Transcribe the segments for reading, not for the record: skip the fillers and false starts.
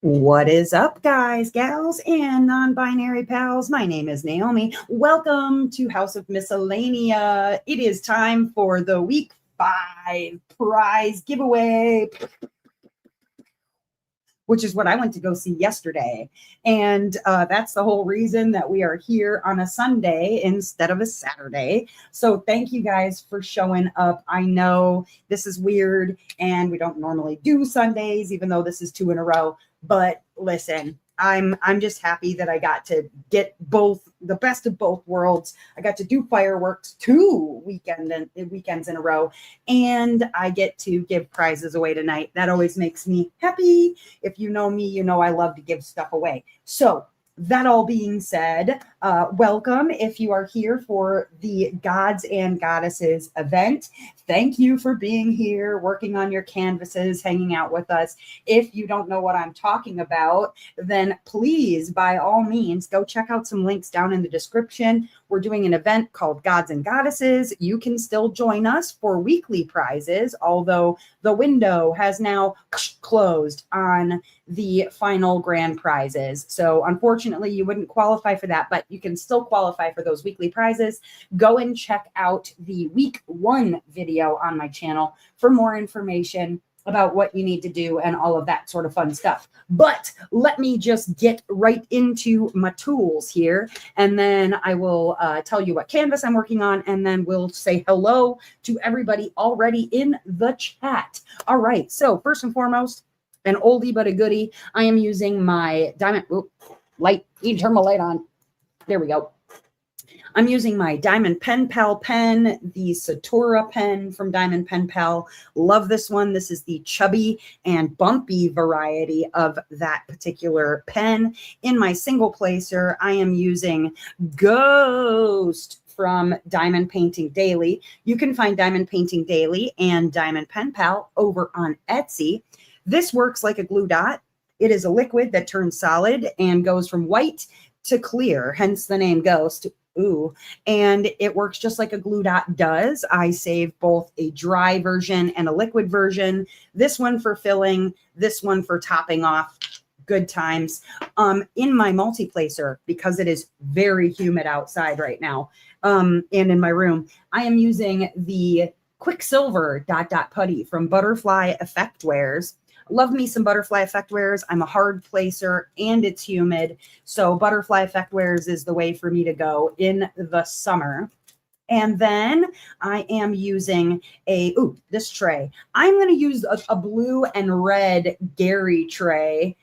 What is up, guys, gals, and non-binary pals? My name is Naomi. Welcome to House of Miscellanea. It is time for the week 5 prize giveaway, which is what I went to go see yesterday. And that's the whole reason that we are here on a Sunday instead of a Saturday. So thank you guys for showing up. I know this is weird and we don't normally do Sundays, even though this is 2 in a row. But listen, I'm just happy that I got to get both, the best of both worlds. I got to do fireworks 2 weekends in a row, and I get to give prizes away tonight. That always makes me happy. If you know me, you know I love to give stuff away. So that all being said, welcome if you are here for the Gods and Goddesses event. Thank you for being here, working on your canvases, hanging out with us. If you don't know what I'm talking about, then please, by all means, go check out some links down in the description. We're doing an event called Gods and Goddesses. You can still join us for weekly prizes, although the window has now closed on the final grand prizes. So unfortunately, you wouldn't qualify for that, but you can still qualify for those weekly prizes. Go and check out the week 1 video on my channel for more information about what you need to do and all of that sort of fun stuff. But let me just get right into my tools here, and then I will tell you what canvas I'm working on, and then we'll say hello to everybody already in the chat. All right, so first and foremost, an oldie but a goodie. I am using my diamond light. You can turn my light on. There we go. I'm using my Diamond Pen Pal pen, the Satura pen from Diamond Pen Pal. Love this one. This is the chubby and bumpy variety of that particular pen. In my single placer, I am using Ghost from Diamond Painting Daily. You can find Diamond Painting Daily and Diamond Pen Pal over on Etsy. This works like a glue dot. It is a liquid that turns solid and goes from white to clear, hence the name Ghost. Ooh, and it works just like a glue dot does. I save both a dry version and a liquid version. This one for filling, this one for topping off. Good times. In my multi-placer, because it is very humid outside right now, and in my room, I am using the Quicksilver dot dot putty from Butterfly Effectwares. Love me some Butterfly Effectwares. I'm a hard placer and it's humid. So Butterfly Effectwares is the way for me to go in the summer. And then I am using this tray. I'm going to use a blue and red Gary tray,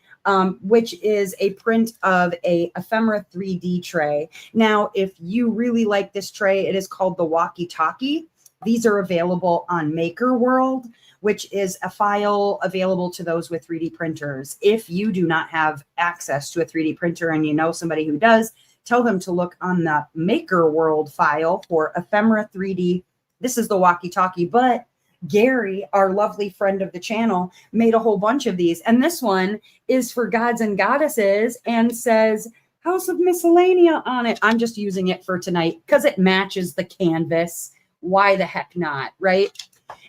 which is a print of a ephemera 3D tray. Now, if you really like this tray, it is called the Walkie Talkie. These are available on Maker World, which is a file available to those with 3D printers. If you do not have access to a 3D printer and you know somebody who does, tell them to look on the Maker World file for ephemera 3D. This is the Walkie Talkie, but Gary, our lovely friend of the channel, made a whole bunch of these. And this one is for Gods and Goddesses and says House of Miscellanea on it. I'm just using it for tonight because it matches the canvas. Why the heck not, right?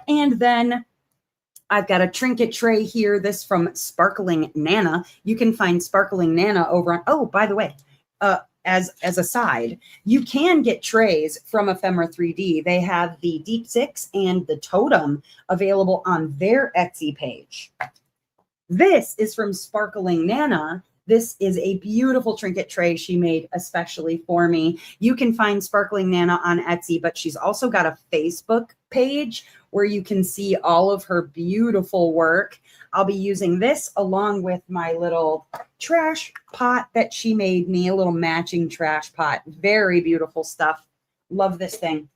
And then I've got a trinket tray here, this from Sparkling Nana. You can find Sparkling Nana over on, oh, by the way, as a side, you can get trays from Ephemera 3D. They have the Deep Six and the Totem available on their Etsy page. This is from Sparkling Nana. This is a beautiful trinket tray she made especially for me. You can find Sparkling Nana on Etsy, but she's also got a Facebook page where you can see all of her beautiful work. I'll be using this along with my little trash pot that she made me, a little matching trash pot. Very beautiful stuff. Love this thing.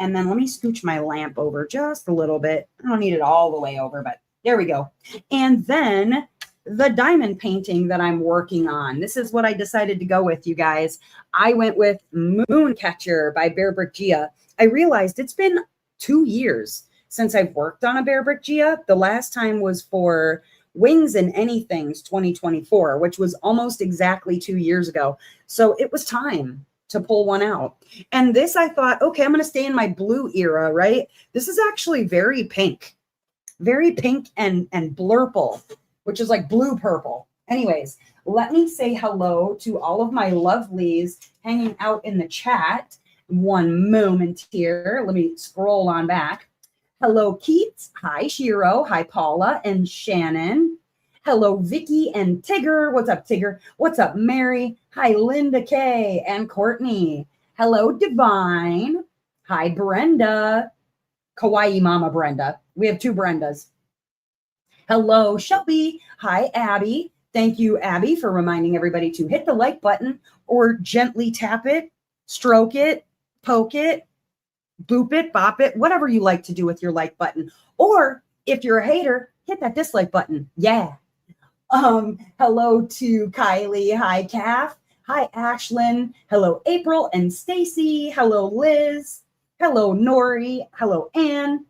And then let me scooch my lamp over just a little bit. I don't need it all the way over, but there we go. And then the diamond painting that I'm working on. This is what I decided to go with, you guys. I went with Mooncatcher by Bear Brick Gia. I realized it's been 2 years since I've worked on a Bear Brick Gia. The last time was for Wings and Anythings 2024, which was almost exactly 2 years ago. So it was time to pull one out. And this, I thought, okay, I'm going to stay in my blue era, right? This is actually very pink and blurple, which is like blue purple. Anyways, let me say hello to all of my lovelies hanging out in the chat. One moment here. Let me scroll on back. Hello, Keats. Hi, Shiro. Hi, Paula and Shannon. Hello, Vicky and Tigger. What's up, Tigger? What's up, Mary? Hi, Linda K and Courtney. Hello, Divine. Hi, Brenda. Kawaii Mama Brenda. We have two Brendas. Hello, Shelby. Hi, Abby. Thank you, Abby, for reminding everybody to hit the like button or gently tap it, stroke it, poke it, boop it, bop it, whatever you like to do with your like button. Or if you're a hater, hit that dislike button. Yeah. Hello to Kylie. Hi, Kath. Hi, Ashlyn. Hello, April and Stacy. Hello, Liz. Hello, Nori. Hello, Anne.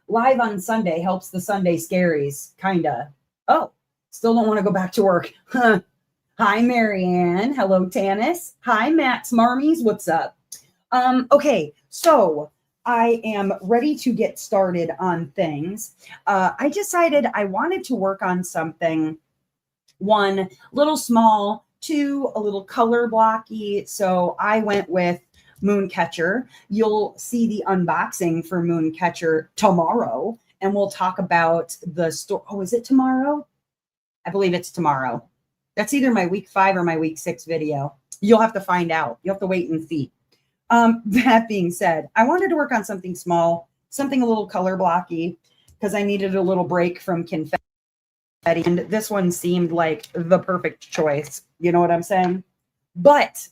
Live on Sunday helps the Sunday scaries, kinda. Oh, still don't want to go back to work. Huh. Hi, Marianne. Hello, Tanis. Hi, Matt Smarmies. What's up? Okay, so I am ready to get started on things. I decided I wanted to work on something, one, little small, two, a little color blocky. So I went with Mooncatcher. You'll see the unboxing for Mooncatcher tomorrow, and we'll talk about the store. Oh, is it tomorrow? I believe it's tomorrow. That's either my week 5 or my week 6 video. You'll have to find out. You'll have to wait and see. That being said, I wanted to work on something small, something a little color blocky, because I needed a little break from confetti. And this one seemed like the perfect choice. You know what I'm saying? But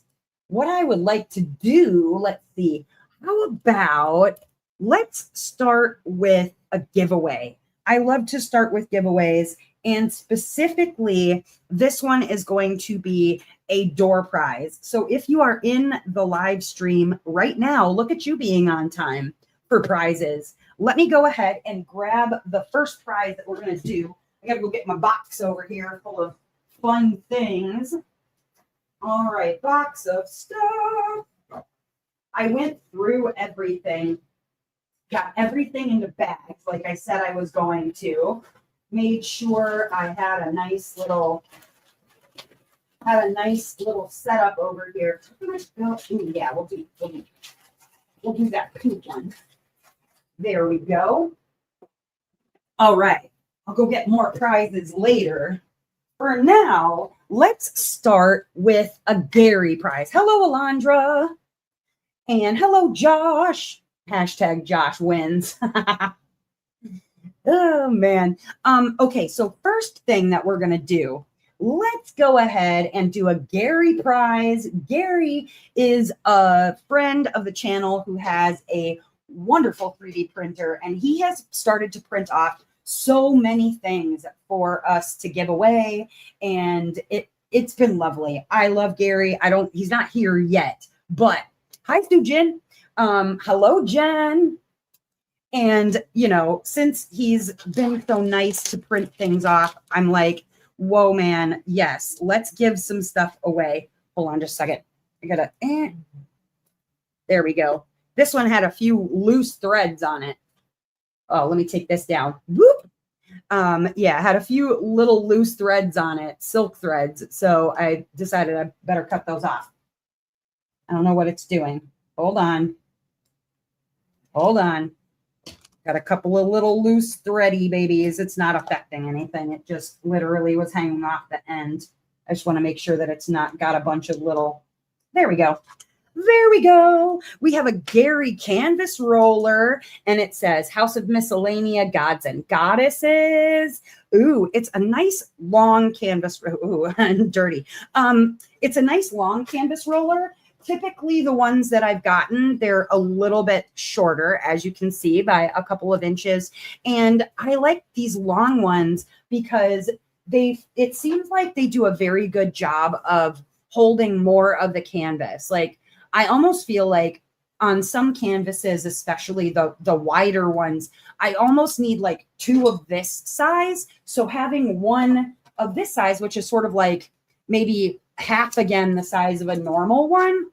what I would like to do, let's see, how about let's start with a giveaway. I love to start with giveaways, and specifically, this one is going to be a door prize. So if you are in the live stream right now, look at you being on time for prizes. Let me go ahead and grab the first prize that we're going to do. I got to go get my box over here full of fun things. All right, box of stuff. I went through everything, got everything into bags like I said I was going to. Made sure I had a nice little setup over here. Ooh, yeah, we'll do that pink one. There we go. All right. I'll go get more prizes later. For now, let's start with a Gary prize. Hello, Alondra. And hello, Josh. Hashtag Josh wins. Oh, man. Okay, so first thing that we're going to do, let's go ahead and do a Gary prize. Gary is a friend of the channel who has a wonderful 3D printer, and he has started to print off so many things for us to give away, and it's been lovely. I love Gary. He's not here yet, but hi, Stu Jen. Hello, Jen. And, you know, since he's been so nice to print things off, I'm like, whoa, man, yes, let's give some stuff away. Hold on just a second. I gotta, there we go. This one had a few loose threads on it. Oh, let me take this down. Whoop. Yeah, had a few little loose threads on it, silk threads. So I decided I better cut those off. I don't know what it's doing. Hold on. Hold on. Got a couple of little loose thready babies. It's not affecting anything. It just literally was hanging off the end. I just want to make sure that it's not got a bunch of little, there we go. There we go. We have a Gary canvas roller, and it says House of Miscellanea Gods and Goddesses. Ooh, it's a nice long canvas. Ooh, dirty. It's a nice long canvas roller. Typically, the ones that I've gotten, they're a little bit shorter, as you can see, by a couple of inches. And I like these long ones because it seems like they do a very good job of holding more of the canvas. Like, I almost feel like on some canvases, especially the wider ones, I almost need like 2 of this size. So having 1 of this size, which is sort of like maybe half again the size of a normal one,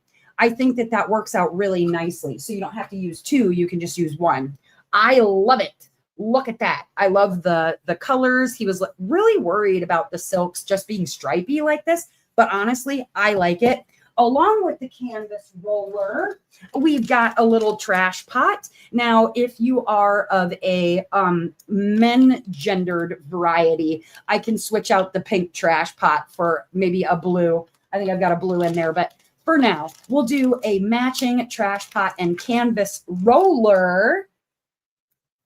I think that works out really nicely. So you don't have to use 2, you can just use 1. I love it. look at that. I love the colors. He was really worried about the silks just being stripy like this, but honestly, I like it. Along with the canvas roller, we've got a little trash pot. Now, if you are of a men gendered variety, I can switch out the pink trash pot for maybe a blue. I think I've got a blue in there, but for now, we'll do a matching trash pot and canvas roller.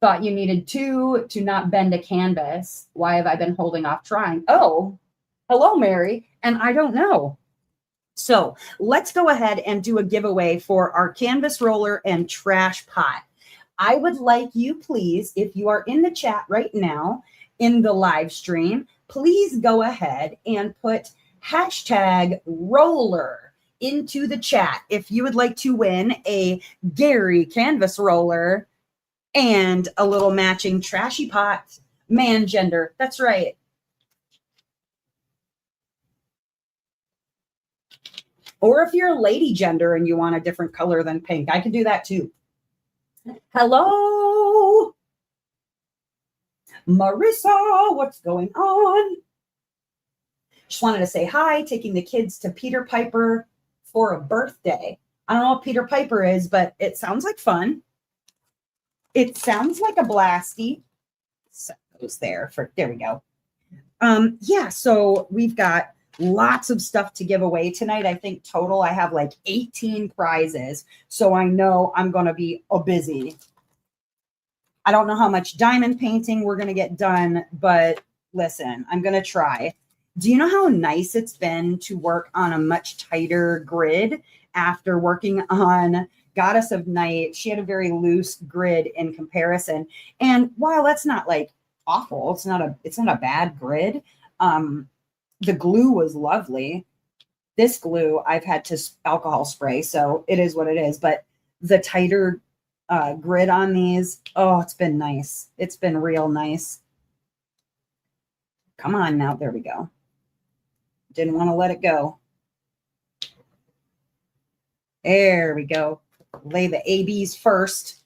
Thought you needed two to not bend a canvas. Why have I been holding off trying? Oh, hello, Mary. And I don't know. So let's go ahead and do a giveaway for our canvas roller and trash pot. I would like you, please, if you are in the chat right now in the live stream, please go ahead and put hashtag roller into the chat if you would like to win a Gary canvas roller and a little matching trashy pot, man gender. That's right. Or if you're a lady gender and you want a different color than pink, I can do that too. Hello, Marissa, what's going on? Just wanted to say hi, taking the kids to Peter Piper for a birthday. I don't know what Peter Piper is, but it sounds like fun. It sounds like a blasty. So goes there we go. Yeah, so we've got lots of stuff to give away tonight. I think total I have like 18 prizes. So I know I'm going to be busy. I don't know how much diamond painting we're going to get done, but listen, I'm going to try. Do you know how nice it's been to work on a much tighter grid after working on Goddess of Night? She had a very loose grid in comparison. And while that's not like awful, it's not a bad grid. The glue was lovely. This glue I've had to alcohol spray, so it is what it is. But the tighter grid on these, oh, it's been nice. It's been real nice. Come on now. There we go. Didn't want to let it go. There we go. Lay the ABs first.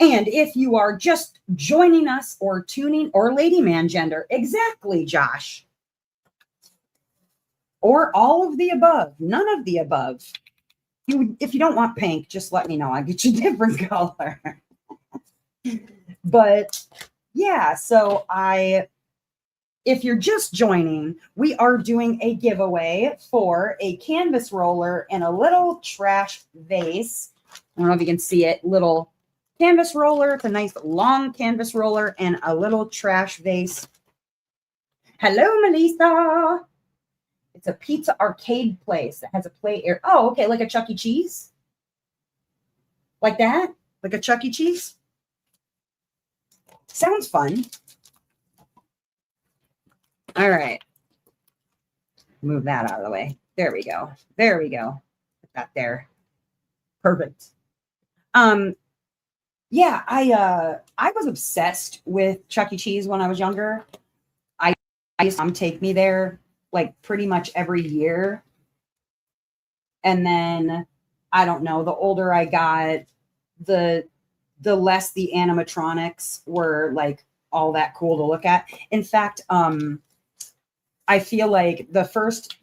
And if you are just joining us or tuning, or lady man gender, exactly, Josh. Or all of the above, none of the above. If you don't want pink, just let me know. I'll get you a different color. But yeah, so if you're just joining, we are doing a giveaway for a canvas roller and a little trash vase. I don't know if you can see it, little canvas roller. It's a nice long canvas roller and a little trash vase. Hello, Melissa. It's a pizza arcade place that has a play area. Oh, okay, like a Chuck E. Cheese? Like that? Like a Chuck E. Cheese? Sounds fun. All right. Move that out of the way. There we go. There we go. Put that there. Perfect. Yeah, I was obsessed with Chuck E. Cheese when I was younger. I used to take me there like pretty much every year. And then I don't know, the older I got, the less the animatronics were like all that cool to look at. In fact, I feel like the first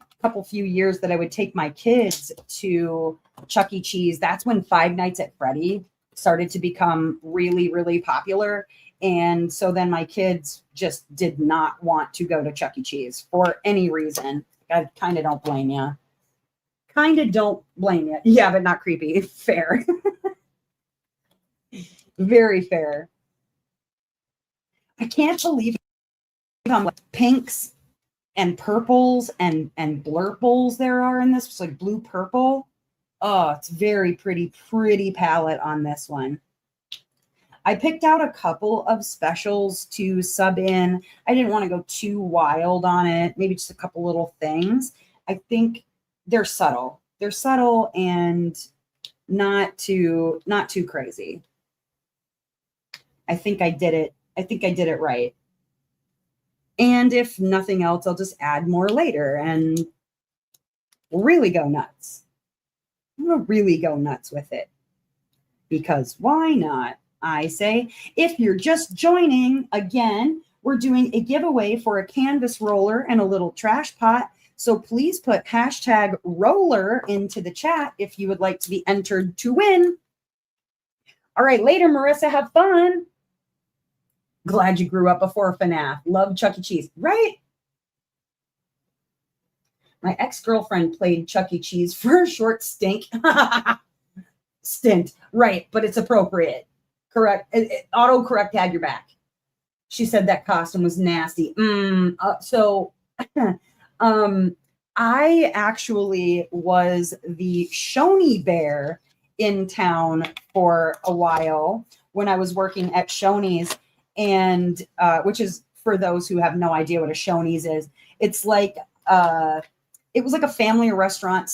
few years that I would take my kids to Chuck E. Cheese, that's when Five Nights at Freddy started to become really, really popular. And so then my kids just did not want to go to Chuck E. Cheese for any reason. I kind of don't blame you. Kind of don't blame you. Yeah, but not creepy. Fair. Very fair. I can't believe how much pinks and purples and blurples there are in this. It's like blue purple. Oh, it's very pretty palette on this one. I picked out a couple of specials to sub in. I didn't want to go too wild on it. Maybe just a couple little things. I think they're subtle. They're subtle and not too crazy. I think I did it. I think I did it right. And if nothing else, I'll just add more later and really go nuts. I'm going to really go nuts with it because why not? I say. If you're just joining, again, we're doing a giveaway for a canvas roller and a little trash pot. So please put hashtag roller into the chat if you would like to be entered to win. All right, later, Marissa, have fun. Glad you grew up before FNAF. Love Chuck E. Cheese, right? My ex-girlfriend played Chuck E. Cheese for a short stint. Right, but it's appropriate. Correct. Auto-correct had your back. She said that costume was nasty. I actually was the Shoney Bear in town for a while when I was working at Shoney's, and which is, for those who have no idea what a Shoney's is, it's like it was like a family restaurant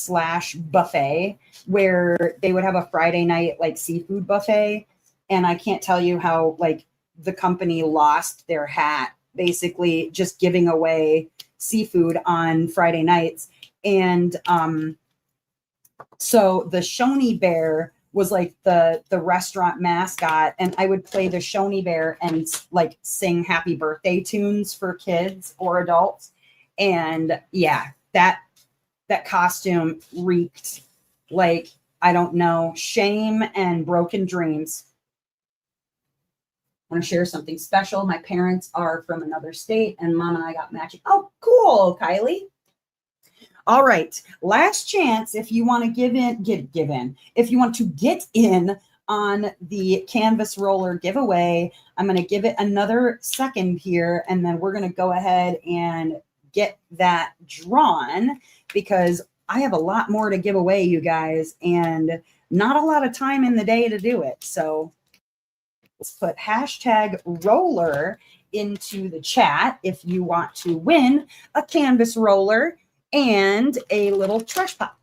/ buffet where they would have a Friday night like seafood buffet. And I can't tell you how like the company lost their hat, basically just giving away seafood on Friday nights. And so the Shoney Bear was like the restaurant mascot, and I would play the Shoney Bear and like sing happy birthday tunes for kids or adults. And yeah, that costume reeked like, I don't know, shame and broken dreams. I want to share something special. My parents are from another state, and Mom and I got matching. Oh, cool, Kylie. All right, last chance if you want to give in. If you want to get in on the canvas roller giveaway, I'm going to give it another second here, and then we're going to go ahead and get that drawn, because I have a lot more to give away, you guys, and not a lot of time in the day to do it. So let's put hashtag roller into the chat if you want to win a canvas roller and a little trash pot.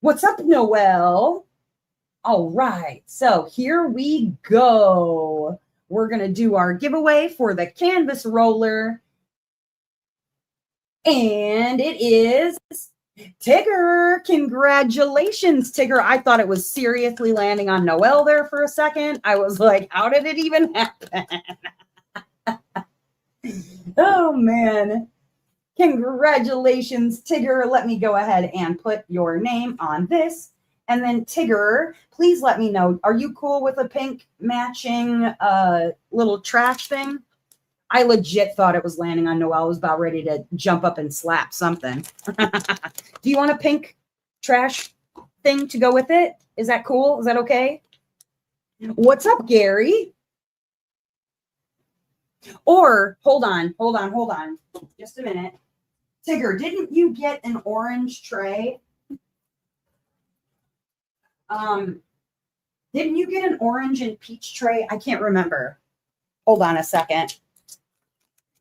What's up, Noelle? All right, so here we go. We're going to do our giveaway for the canvas roller. And it is Tigger. Congratulations, Tigger. I thought it was seriously landing on Noelle there for a second. I was like, how did it even happen? Oh, man. Congratulations, Tigger. Let me go ahead and put your name on this. And then Tigger, please let me know, are you cool with a pink matching little trash thing? I legit thought it was landing on Noelle. I was about ready to jump up and slap something. Do you want a pink trash thing to go with it? Is that cool? Is that okay? What's up, Gary? Or hold on. Just a minute. Tigger, didn't you get an orange tray? Didn't you get an orange and peach tray? I can't remember. Hold on a second.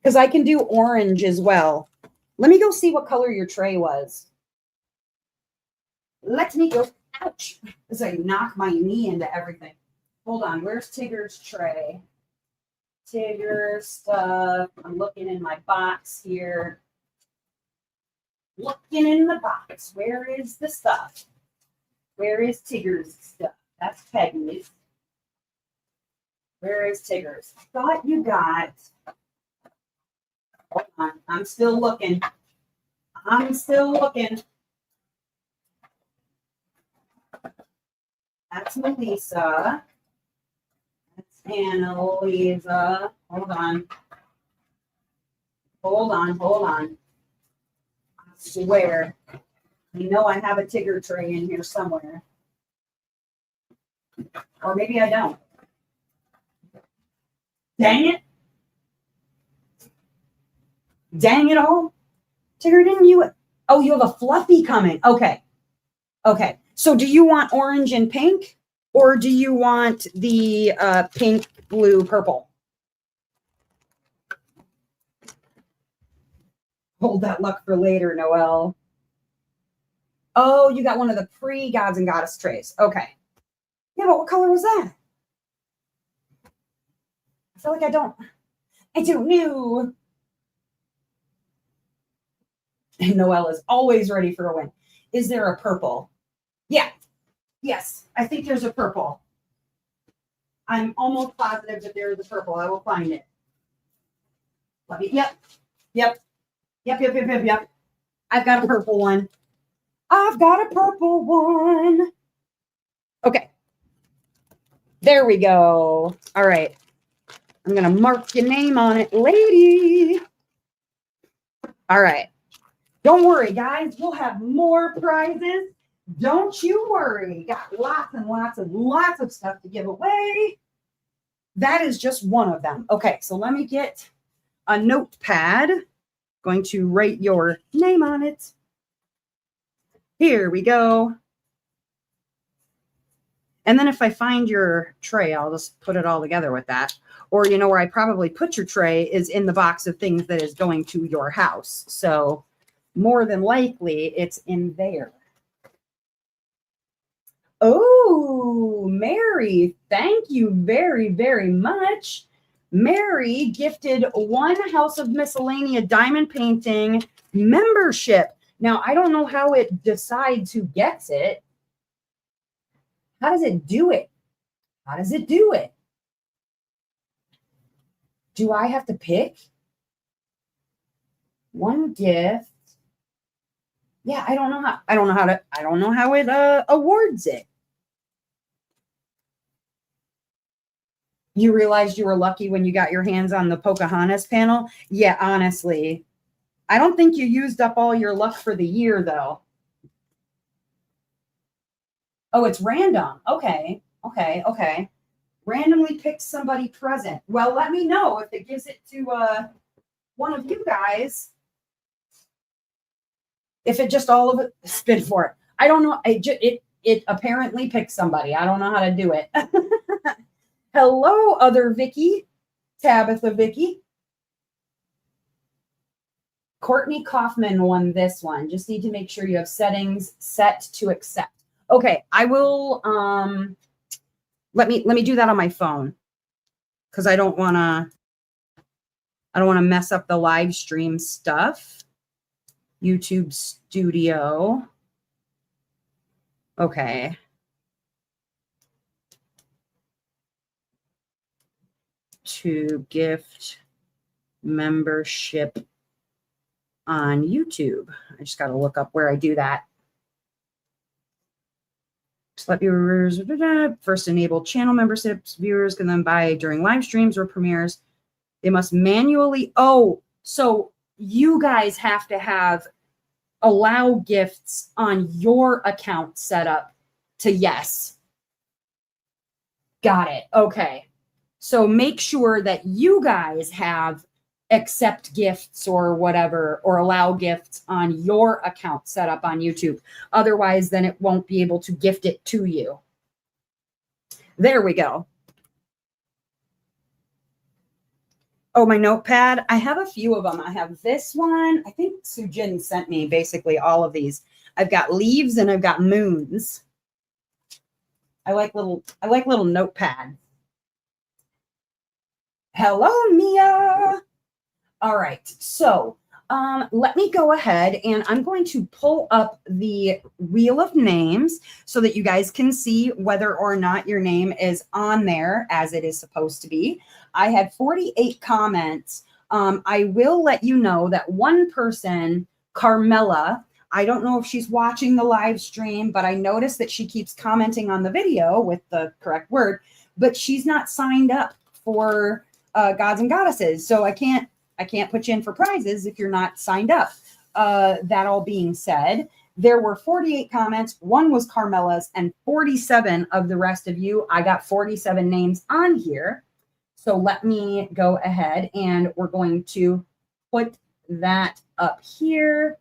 Because I can do orange as well. Let me go see what color your tray was. Let me go. Ouch. As I knock my knee into everything. Hold on. Where's Tigger's tray? Tigger stuff. I'm looking in my box here. Looking in the box. Where is the stuff? Where is Tigger's stuff? That's Peggy's. Where is Tigger's? I thought you got... Hold on. I'm still looking. That's Melissa. That's Annalisa. Hold on. I swear. You know I have a Tigger tray in here somewhere. Or maybe I don't. Dang it. Dang it all. Tigger, didn't you? Oh, you have a fluffy coming. Okay. So do you want orange and pink? Or do you want the pink, blue, purple? Hold that luck for later, Noelle. Oh, you got one of the pre-Gods and Goddess trays. Okay. Yeah, but what color was that? I feel like I don't know. And Noelle is always ready for a win. Is there a purple? Yeah. Yes, I think there's a purple. I'm almost positive that there is a purple. I will find it. Let me, yep. I've got a purple one. I've got a purple one. Okay. There we go. All right. I'm going to mark your name on it, lady. All right. Don't worry, guys. We'll have more prizes. Don't you worry. Got lots and lots of stuff to give away. That is just one of them. Okay, so let me get a notepad. Going to write your name on it. Here we go. And then if I find your tray, I'll just put it all together with that. Or, you know, where I probably put your tray is in the box of things that is going to your house. So more than likely it's in there. Oh, Mary, thank you very, very much. Mary gifted one House of Miscellanea diamond painting membership. Now, I don't know how it decides who gets it. How does it do it? How does it do it? Do I have to pick one gift? Yeah, I don't know how it awards it. You realized you were lucky when you got your hands on the Pocahontas panel? Yeah, honestly. I don't think you used up all your luck for the year, though. Oh, it's random. Okay. Randomly pick somebody present. Well, let me know if it gives it to one of you guys. If it just all of it, spin for it. I don't know. It apparently picked somebody. I don't know how to do it. Hello, other Vicky. Tabitha Vicky. Courtney Kaufman won this one. Just need to make sure you have settings set to accept. Okay, I will let me do that on my phone because I don't want to mess up the live stream stuff. YouTube Studio. Okay. To gift membership on YouTube. I just got to look up where I do that. Let viewers first enable channel memberships. Viewers can then buy during live streams or premieres. They must manually. Oh, so you guys have to allow gifts on your account set up to yes. Got it. Okay. So make sure that you guys have accept gifts or whatever, or allow gifts on your account set up on YouTube. Otherwise, then it won't be able to gift it to you. There we go. Oh, my notepad. I have a few of them. I have this one. I think Sujin sent me basically all of these. I've got leaves and I've got moons. I like little notepads. Hello, Mia. All right, so let me go ahead and I'm going to pull up the wheel of names so that you guys can see whether or not your name is on there as it is supposed to be. I had 48 comments. I will let you know that one person, Carmela, I don't know if she's watching the live stream, but I noticed that she keeps commenting on the video with the correct word, but she's not signed up for Gods and Goddesses. So I can't put you in for prizes if you're not signed up. That all being said, there were 48 comments. One was Carmela's, and 47 of the rest of you. I got 47 names on here. So let me go ahead and we're going to put that up here.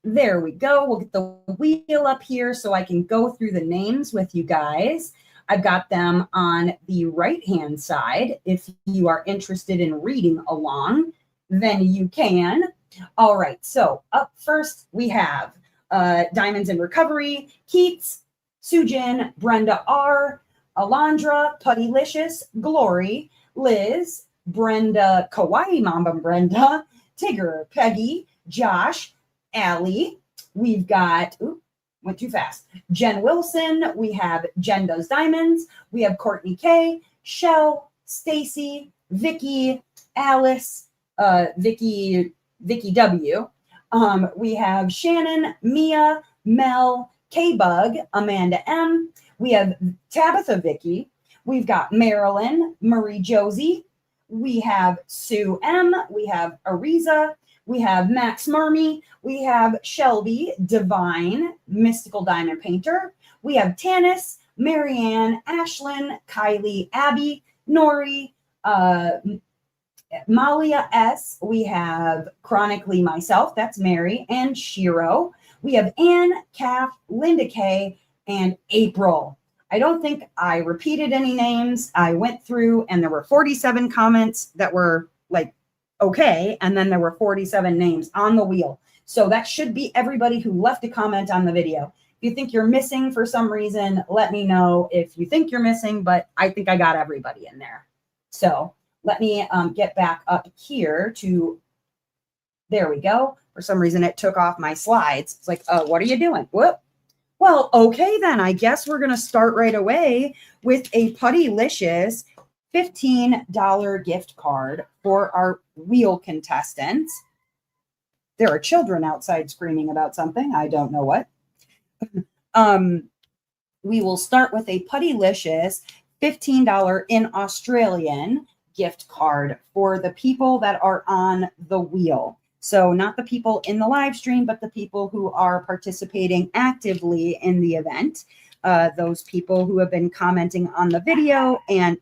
There we go. We'll get the wheel up here so I can go through the names with you guys. I've got them on the right-hand side. If you are interested in reading along, then you can. All right, so up first we have Diamonds in Recovery, Keats, Sujin, Brenda R., Alondra, Puttylicious, Glory, Liz, Brenda, Kawaii Mamba Brenda, Tigger, Peggy, Josh, Allie. We've got, went too fast. Jen Wilson. We have Jen Does Diamonds. We have Courtney K, Shell, Stacy, Vicky, Alice, Vicky W. We have Shannon, Mia, Mel, K-Bug, Amanda M. We have Tabitha Vicky. We've got Marilyn, Marie Josie. We have Sue M. We have Ariza. We have Max Marmy. We have Shelby, Divine, Mystical Diamond Painter. We have Tanis, Marianne, Ashlyn, Kylie, Abby, Nori, Malia S. We have Chronically Myself, that's Mary, and Shiro. We have Anne, Kath, Linda K, and April. I don't think I repeated any names. I went through and there were 47 comments that were like, okay. And then there were 47 names on the wheel. So that should be everybody who left a comment on the video. If you think you're missing for some reason, let me know if you think you're missing, but I think I got everybody in there. So let me get back up here to, there we go. For some reason, it took off my slides. It's like, what are you doing? Whoop. Well, okay, then I guess we're going to start right away with a Puttylicious $15 gift card for our wheel contestants. There are children outside screaming about something. I don't know what. We will start with a Puttylicious $15 in Australian gift card for the people that are on the wheel. So not the people in the live stream, but the people who are participating actively in the event. Those people who have been commenting on the video and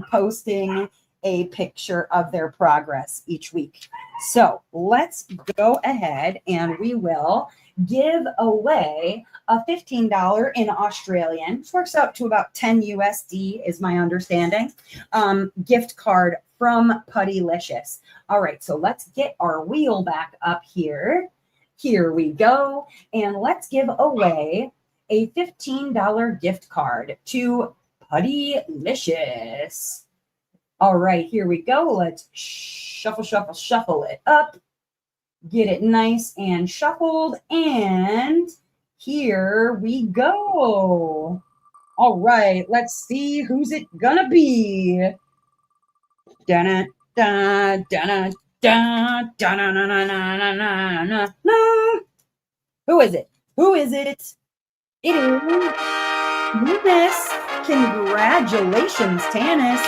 posting a picture of their progress each week. So let's go ahead and we will give away a $15 in Australian, which works out to about 10 USD is my understanding, gift card from Puttylicious. All right, so let's get our wheel back up here. Here we go. And let's give away a $15 gift card to Puttylicious. All right, here we go. Let's shuffle it up. Get it nice and shuffled. And here we go. All right, let's see who's it gonna be. Da-na, da, da-na, da, da-na-na-na-na-na-na-na. Who is it? Who is it? It is Tanis. Congratulations, Tanis.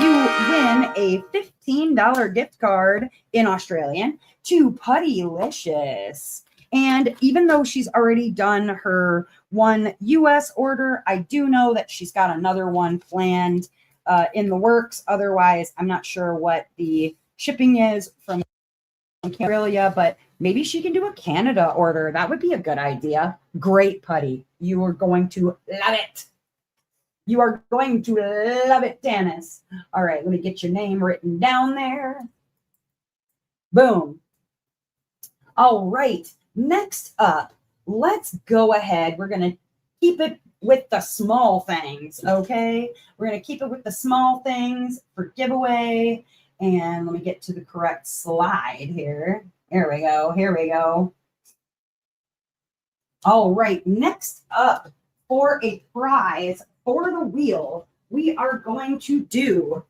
You win a $15 gift card in Australian to Puttylicious. And even though she's already done her one US order, I do know that she's got another one planned in the works. Otherwise, I'm not sure what the shipping is from Australia, but maybe she can do a Canada order. That would be a good idea. Great putty. You are going to love it. You are going to love it, Tanis. All right, let me get your name written down there. Boom. All right, next up, let's go ahead. We're going to keep it with the small things, okay? We're going to keep it with the small things for giveaway. And let me get to the correct slide here. There we go. Here we go. All right, next up for a prize for the wheel, we are going to do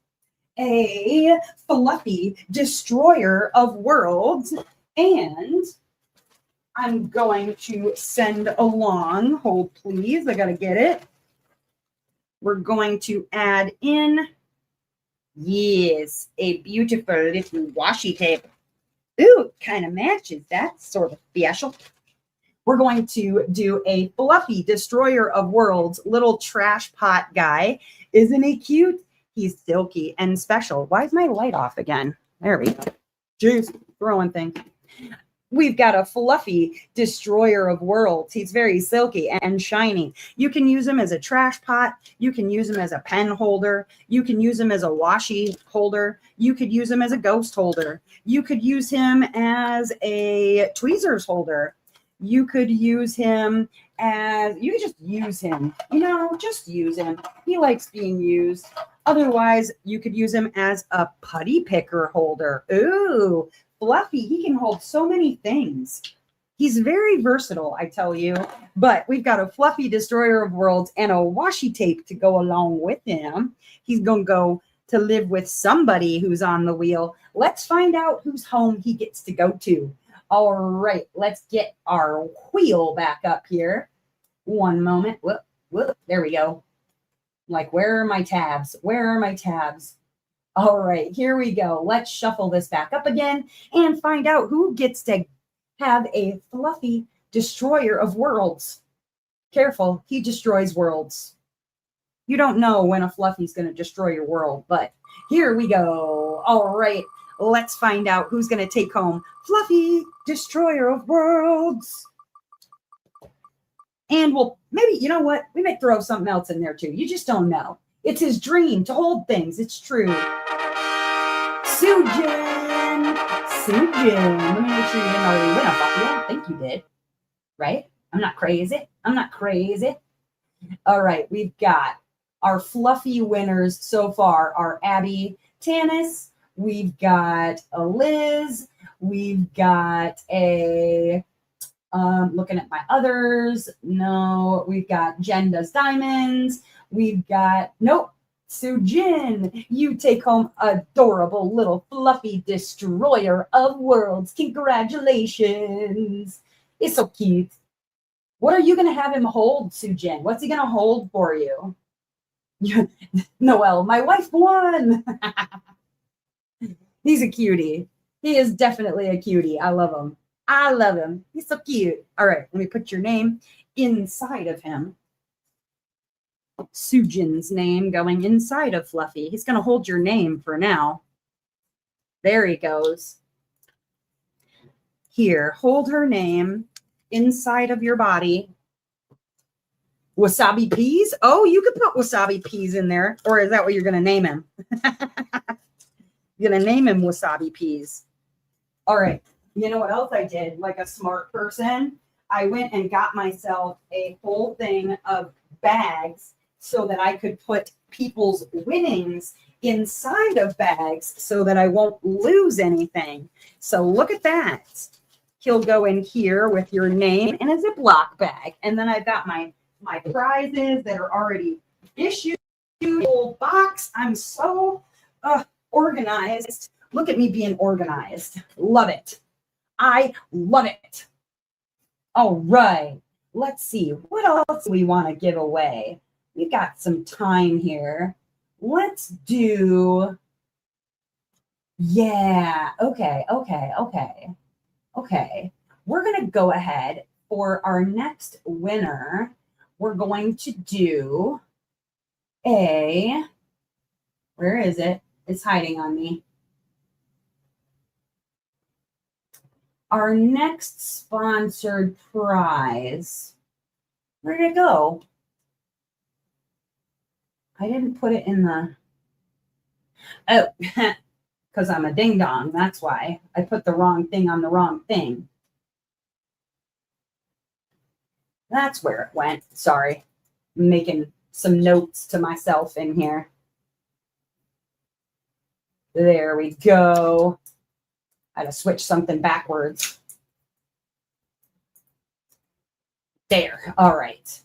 a Fluffy Destroyer of Worlds. And I'm going to send along, hold please, I gotta get it. We're going to add in, yes, a beautiful little washi tape. Ooh, kind of matches, that's sort of special. We're going to do a Fluffy Destroyer of Worlds little trash pot guy. Isn't he cute? He's silky and special. Why is my light off again? There we go. Jeez, throwing things. We've got a Fluffy Destroyer of Worlds. He's very silky and shiny. You can use him as a trash pot. You can use him as a pen holder. You can use him as a washi holder. You could use him as a ghost holder. You could use him as a tweezers holder. You could use him as, you could just use him, you know, just use him. He likes being used. Otherwise, you could use him as a putty picker holder. Ooh, Fluffy, he can hold so many things. He's very versatile, I tell you. But we've got a fluffy destroyer of worlds and a washi tape to go along with him. He's going to go to live with somebody who's on the wheel. Let's find out whose home he gets to go to. All right, let's get our wheel back up here. One moment. Whoop, there we go. Like, where are my tabs? Where are my tabs? All right, here we go. Let's shuffle this back up again and find out who gets to have a fluffy destroyer of worlds. Careful, he destroys worlds. You don't know when a fluffy's going to destroy your world, but here we go. All right, let's find out who's going to take home Fluffy Destroyer of Worlds. And we'll maybe, you know what? We may throw something else in there too. You just don't know. It's his dream to hold things. It's true. Soojin. Soojin. Let me make sure you didn't already win a Fluffy. I don't think you did. Right? I'm not crazy. I'm not crazy. All right. We've got our Fluffy winners so far are Abby Tanis. We've got a Liz. We've got a... looking at my others. No, we've got Jen Does Diamonds. We've got, nope, Soojin. You take home adorable little fluffy destroyer of worlds. Congratulations. It's so cute. What are you going to have him hold, Soojin? What's he going to hold for you? Noelle, my wife won. He's a cutie. He is definitely a cutie. I love him. I love him. He's so cute. All right, let me put your name inside of him. Soojin's name going inside of Fluffy. He's going to hold your name for now. There he goes. Here, hold her name inside of your body. Wasabi Peas? Oh, you could put Wasabi Peas in there. Or is that what you're going to name him? You're going to name him Wasabi Peas. All right. You know what else I did? Like a smart person, I went and got myself a whole thing of bags so that I could put people's winnings inside of bags so that I won't lose anything. So look at that. He'll go in here with your name in a Ziploc bag. And then I've got my prizes that are already issued. Whole box. I'm so organized. Look at me being organized. Love it. I love it. All right. Let's see. What else do we want to give away? We got some time here. Let's do. Yeah. Okay. We're going to go ahead for our next winner. We're going to do a. Where is it? It's hiding on me. Our next sponsored prize. Where did it go? I didn't put it in the... Oh, because I'm a ding-dong. That's why. I put the wrong thing on the wrong thing. That's where it went. Sorry. I'm making some notes to myself in here. There we go. I had to switch something backwards. There. All right.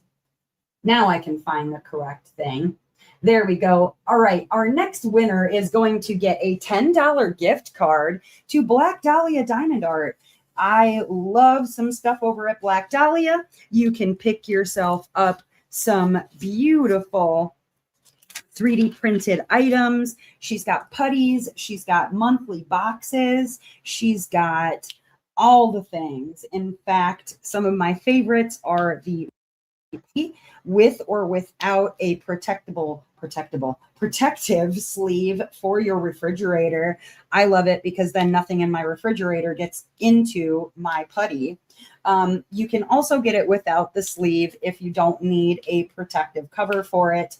Now I can find the correct thing. There we go. All right. Our next winner is going to get a $10 gift card to Black Dahlia Diamond Art. I love some stuff over at Black Dahlia. You can pick yourself up some beautiful 3D printed items. She's got putties. She's got monthly boxes. She's got all the things. In fact, some of my favorites are the with or without a protective sleeve for your refrigerator. I love it because then nothing in my refrigerator gets into my putty. You can also get it without the sleeve if you don't need a protective cover for it.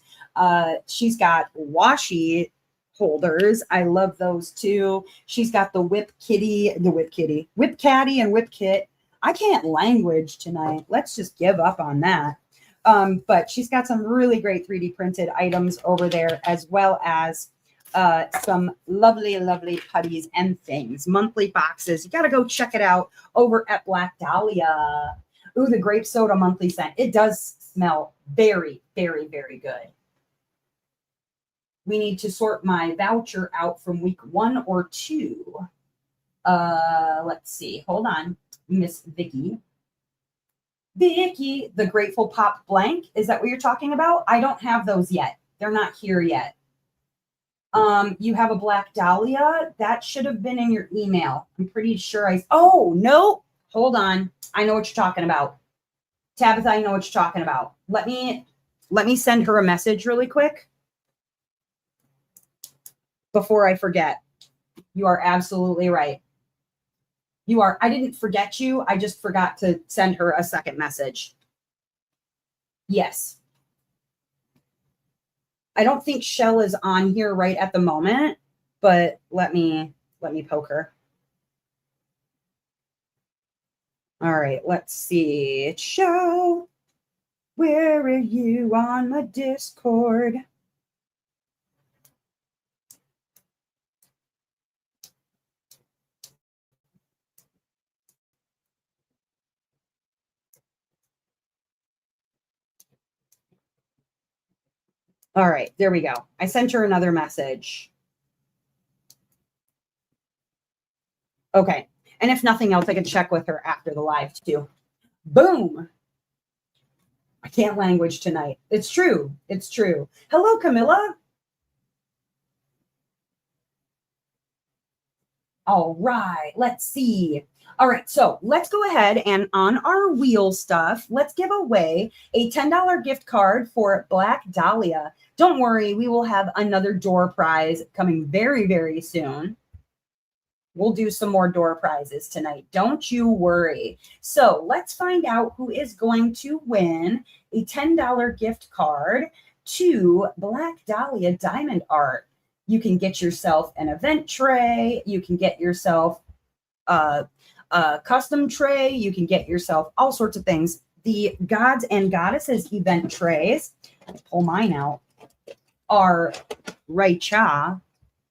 She's got washi holders. I love those too. She's got the Whip Caddy and Whip Kit. I can't language tonight. Let's just give up on that. But she's got some really great 3D printed items over there, as well as some lovely, lovely putties and things. Monthly boxes. You got to go check it out over at Black Dahlia. Ooh, the grape soda monthly scent. It does smell very, very, very good. We need to sort my voucher out from week 1 or 2. Let's see. Hold on. Miss Vicky. Vicky, the Grateful Pop blank. Is that what you're talking about? I don't have those yet. They're not here yet. You have a Black Dahlia. That should have been in your email. I'm pretty sure oh, no. Hold on. I know what you're talking about. Tabitha, I know what you're talking about. Let me send her a message really quick before I forget. You are absolutely right. I didn't forget you. I just forgot to send her a second message. Yes. I don't think Shell is on here right at the moment, but let me poke her. All right, let's see. Shell, where are you on my Discord? All right, there we go. I sent her another message. Okay. And if nothing else, I can check with her after the live too. Boom. I can't language tonight. It's true. It's true. Hello, Camilla. All right. Let's see. All right. So let's go ahead and on our wheel stuff, let's give away a $10 gift card for Black Dahlia. Don't worry. We will have another door prize coming very, very soon. We'll do some more door prizes tonight. Don't you worry. So let's find out who is going to win a $10 gift card to Black Dahlia Diamond Art. You can get yourself an event tray. You can get yourself a custom tray. You can get yourself all sorts of things. The Gods and Goddesses event trays, I'll pull mine out, are Raicha.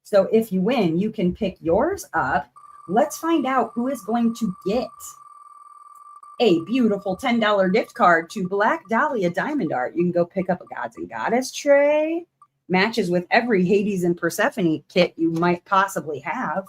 So if you win, you can pick yours up. Let's find out who is going to get a beautiful $10 gift card to Black Dahlia Diamond Art. You can go pick up a Gods and Goddess tray. Matches with every Hades and Persephone kit you might possibly have,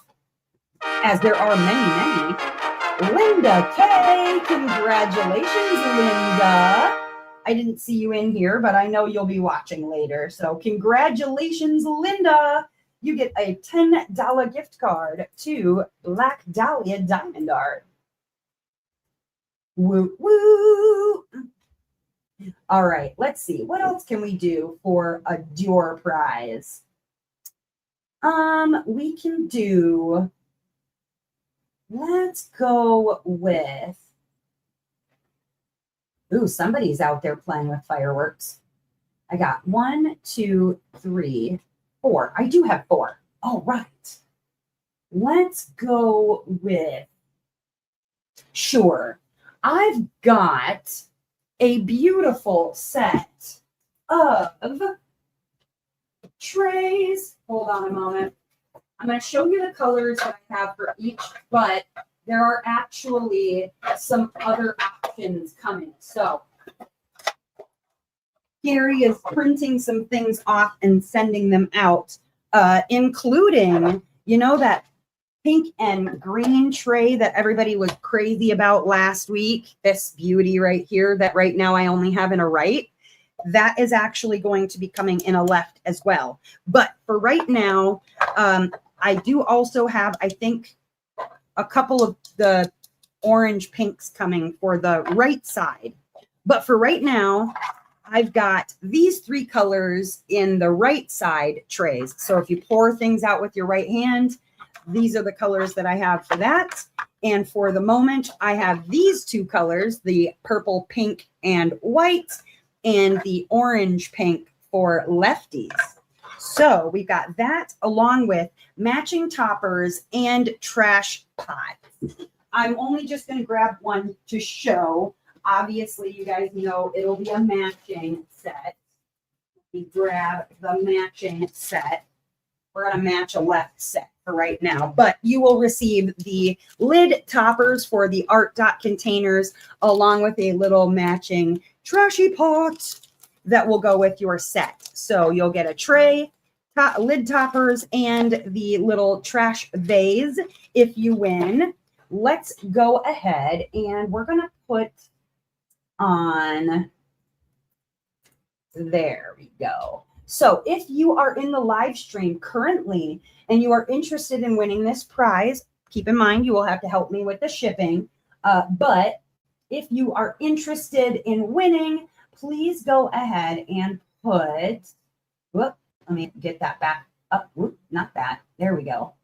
as there are many, many. Linda K, congratulations, Linda. I didn't see you in here, but I know you'll be watching later. So congratulations, Linda. You get a $10 gift card to Black Dahlia Diamond Art. Woo, woo. All right, let's see. What else can we do for a door prize? We can do, let's go with, ooh, somebody's out there playing with fireworks. I got 1, 2, 3, 4. I do have 4. All right. Let's go with, sure. I've got a beautiful set of trays. Hold on a moment. I'm going to show you the colors that I have for each, but there are actually some other options coming. So Gary is printing some things off and sending them out, including, you know, that pink and green tray that everybody was crazy about last week. This beauty right here that right now I only have in a right. That is actually going to be coming in a left as well. But for right now, I do also have, I think, a couple of the orange pinks coming for the right side. But for right now, I've got these 3 colors in the right side trays. So if you pour things out with your right hand, these are the colors that I have for that. And for the moment, I have these 2 colors, the purple, pink, and white, and the orange, pink for lefties. So we've got that along with matching toppers and trash pots. I'm only just going to grab one to show. Obviously, you guys know it'll be a matching set. We grab the matching set We're going to match a left set for right now, but you will receive the lid toppers for the Art Dot containers along with a little matching trashy pot that will go with your set. So you'll get a tray, lid toppers, and the little trash vase if you win. Let's go ahead and we're going to put on, there we go. So if you are in the live stream currently and you are interested in winning this prize, keep in mind you will have to help me with the shipping. But if you are interested in winning, please go ahead and put, whoop, let me get that back up. Whoop, not that. There we go.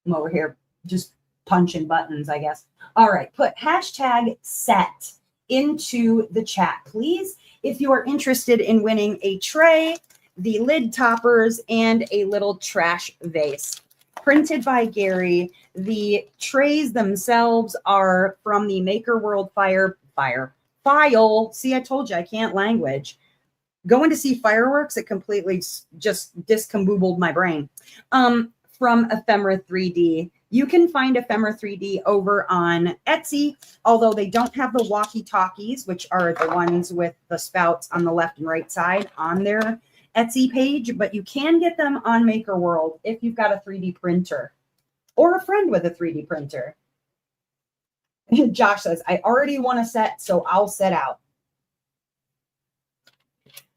I'm over here just punching buttons, I guess. All right, put hashtag set into the chat, please. If you are interested in winning a tray, the lid toppers, and a little trash vase. Printed by Gary. The trays themselves are from the Maker World file. See, I told you I can't language. Going to see fireworks, it completely just discombobbled my brain. From Ephemera 3D. You can find Ephemera 3D over on Etsy, although they don't have the walkie-talkies, which are the ones with the spouts on the left and right side on their Etsy page, but you can get them on Maker World if you've got a 3D printer or a friend with a 3D printer. Josh says, I already want a set, so I'll set out.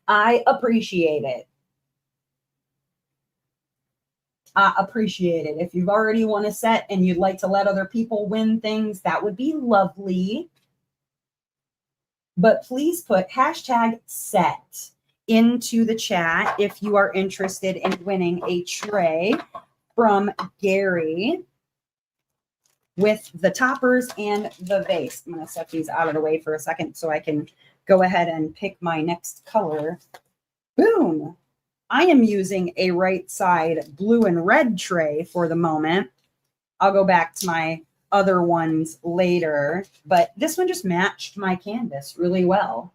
I appreciate it. Appreciate it. If you've already won a set and you'd like to let other people win things, that would be lovely. But please put hashtag set into the chat if you are interested in winning a tray from Gary with the toppers and the vase. I'm going to set these out of the way for a second so I can go ahead and pick my next color. Boom. I am using a right side blue and red tray for the moment. I'll go back to my other ones later, but this one just matched my canvas really well.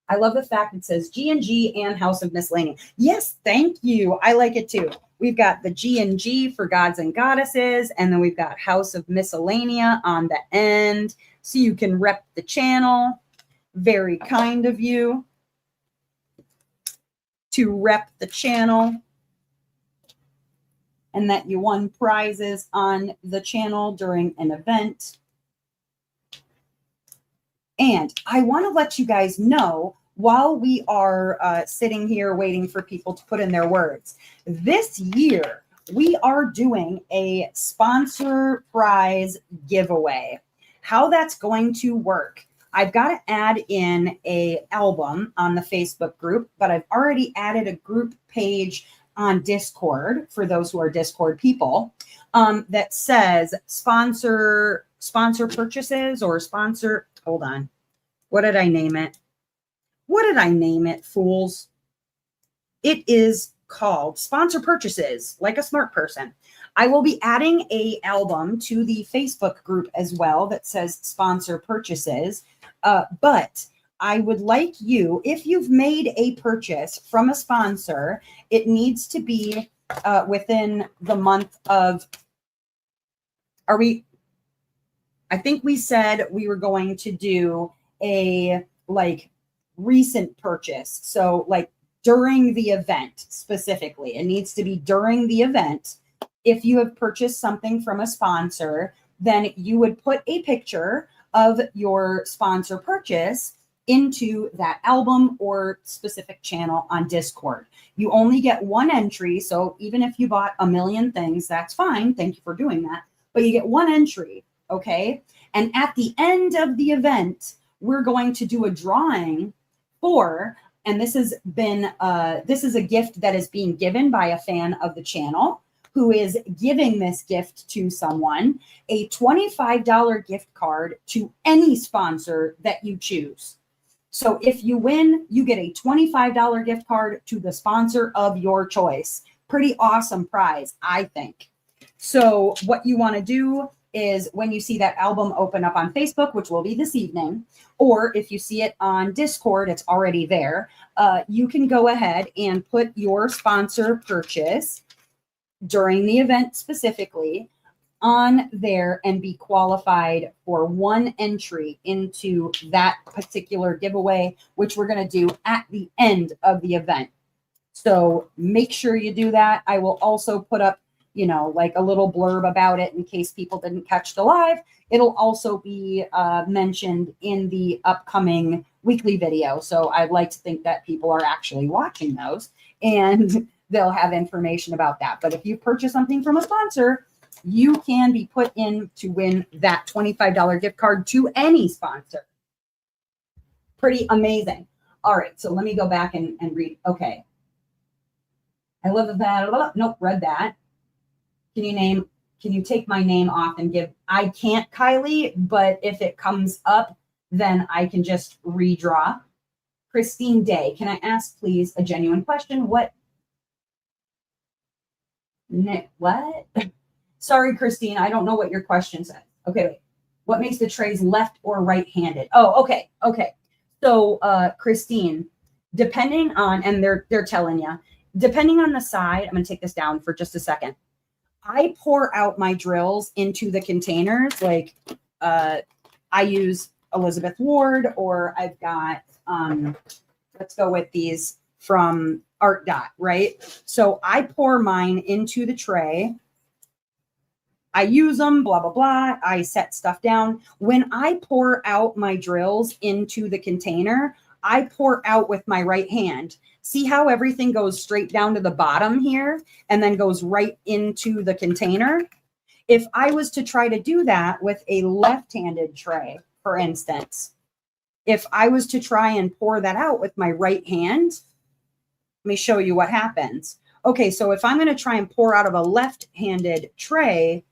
I love the fact it says G&G and House of Miscellany. Yes, thank you. I like it too. We've got the G&G for Gods and Goddesses, and then we've got House of Miscellanea on the end, so you can rep the channel. Very kind of you to rep the channel and that you won prizes on the channel during an event. And I want to let you guys know while we are sitting here waiting for people to put in their words, this year we are doing a sponsor prize giveaway. How that's going to work, I've got to add in a album on the Facebook group, but I've already added a group page on Discord for those who are Discord people that says sponsor purchases or sponsor. Hold on. What did I name it? What did I name it, fools? It is called sponsor purchases, like a smart person. I will be adding a album to the Facebook group as well that says sponsor purchases. But I would like you, if you've made a purchase from a sponsor, it needs to be within the month of, I think we said we were going to do a recent purchase. So during the event specifically, it needs to be during the event. If you have purchased something from a sponsor, then you would put a picture of your sponsor purchase into that album or specific channel on Discord. You only get one entry. So even if you bought a million things, that's fine. Thank you for doing that. But you get one entry. Okay. And at the end of the event, we're going to do a drawing for, and this is a gift that is being given by a fan of the channel who is giving this gift to someone, a $25 gift card to any sponsor that you choose. So if you win, you get a $25 gift card to the sponsor of your choice. Pretty awesome prize, I think. So what you want to do is when you see that album open up on Facebook, which will be this evening, or if you see it on Discord, it's already there. You can go ahead and put your sponsor purchase during the event specifically on there and be qualified for one entry into that particular giveaway, which we're going to do at the end of the event. So make sure you do that. I will also put up, you know, like a little blurb about it in case people didn't catch the live. It'll also be mentioned in the upcoming weekly video. So I'd like to think that people are actually watching those and they'll have information about that. But if you purchase something from a sponsor, you can be put in to win that $25 gift card to any sponsor. Pretty amazing. All right, so let me go back and read. Okay. I love that. Nope, read that. Can you take my name off and give? I can't, Kylie, but if it comes up, then I can just redraw. Christine Day, can I ask, please, a genuine question? What? Sorry, Christine, I don't know what your question said. Okay, wait. What makes the trays left or right-handed? Oh, okay. So, Christine, depending on, and they're telling you, depending on the side, I'm going to take this down for just a second. I pour out my drills into the containers. Like I use Elizabeth Ward, or I've got, let's go with these from Art Dot, right? So I pour mine into the tray. I use them, blah, blah, blah. I set stuff down. When I pour out my drills into the container, I pour out with my right hand. See how everything goes straight down to the bottom here and then goes right into the container? If I was to try to do that with a left-handed tray, for instance, if I was to try and pour that out with my right hand, let me show you what happens. Okay, so if I'm going to try and pour out of a left-handed tray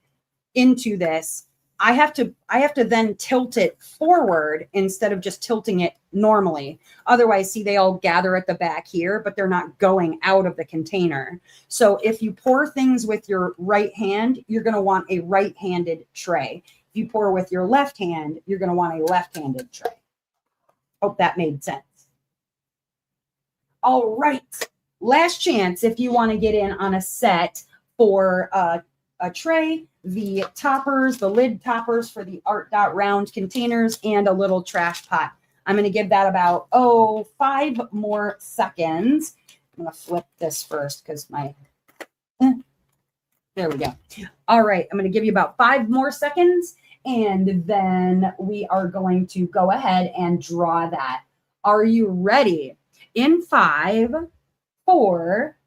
into this, I have to then tilt it forward instead of just tilting it normally. Otherwise, see, they all gather at the back here, but they're not going out of the container. So if you pour things with your right hand, you're going to want a right-handed tray. If you pour with your left hand, you're going to want a left-handed tray. Hope that made sense. All right. Last chance if you want to get in on a set for a tray, the toppers, the lid toppers for the Art Dot round containers, and a little trash pot. I'm going to give that about, 5 more seconds. I'm going to flip this first because there we go. All right. I'm going to give you about 5 more seconds, and then we are going to go ahead and draw that. Are you ready? In 5, 4,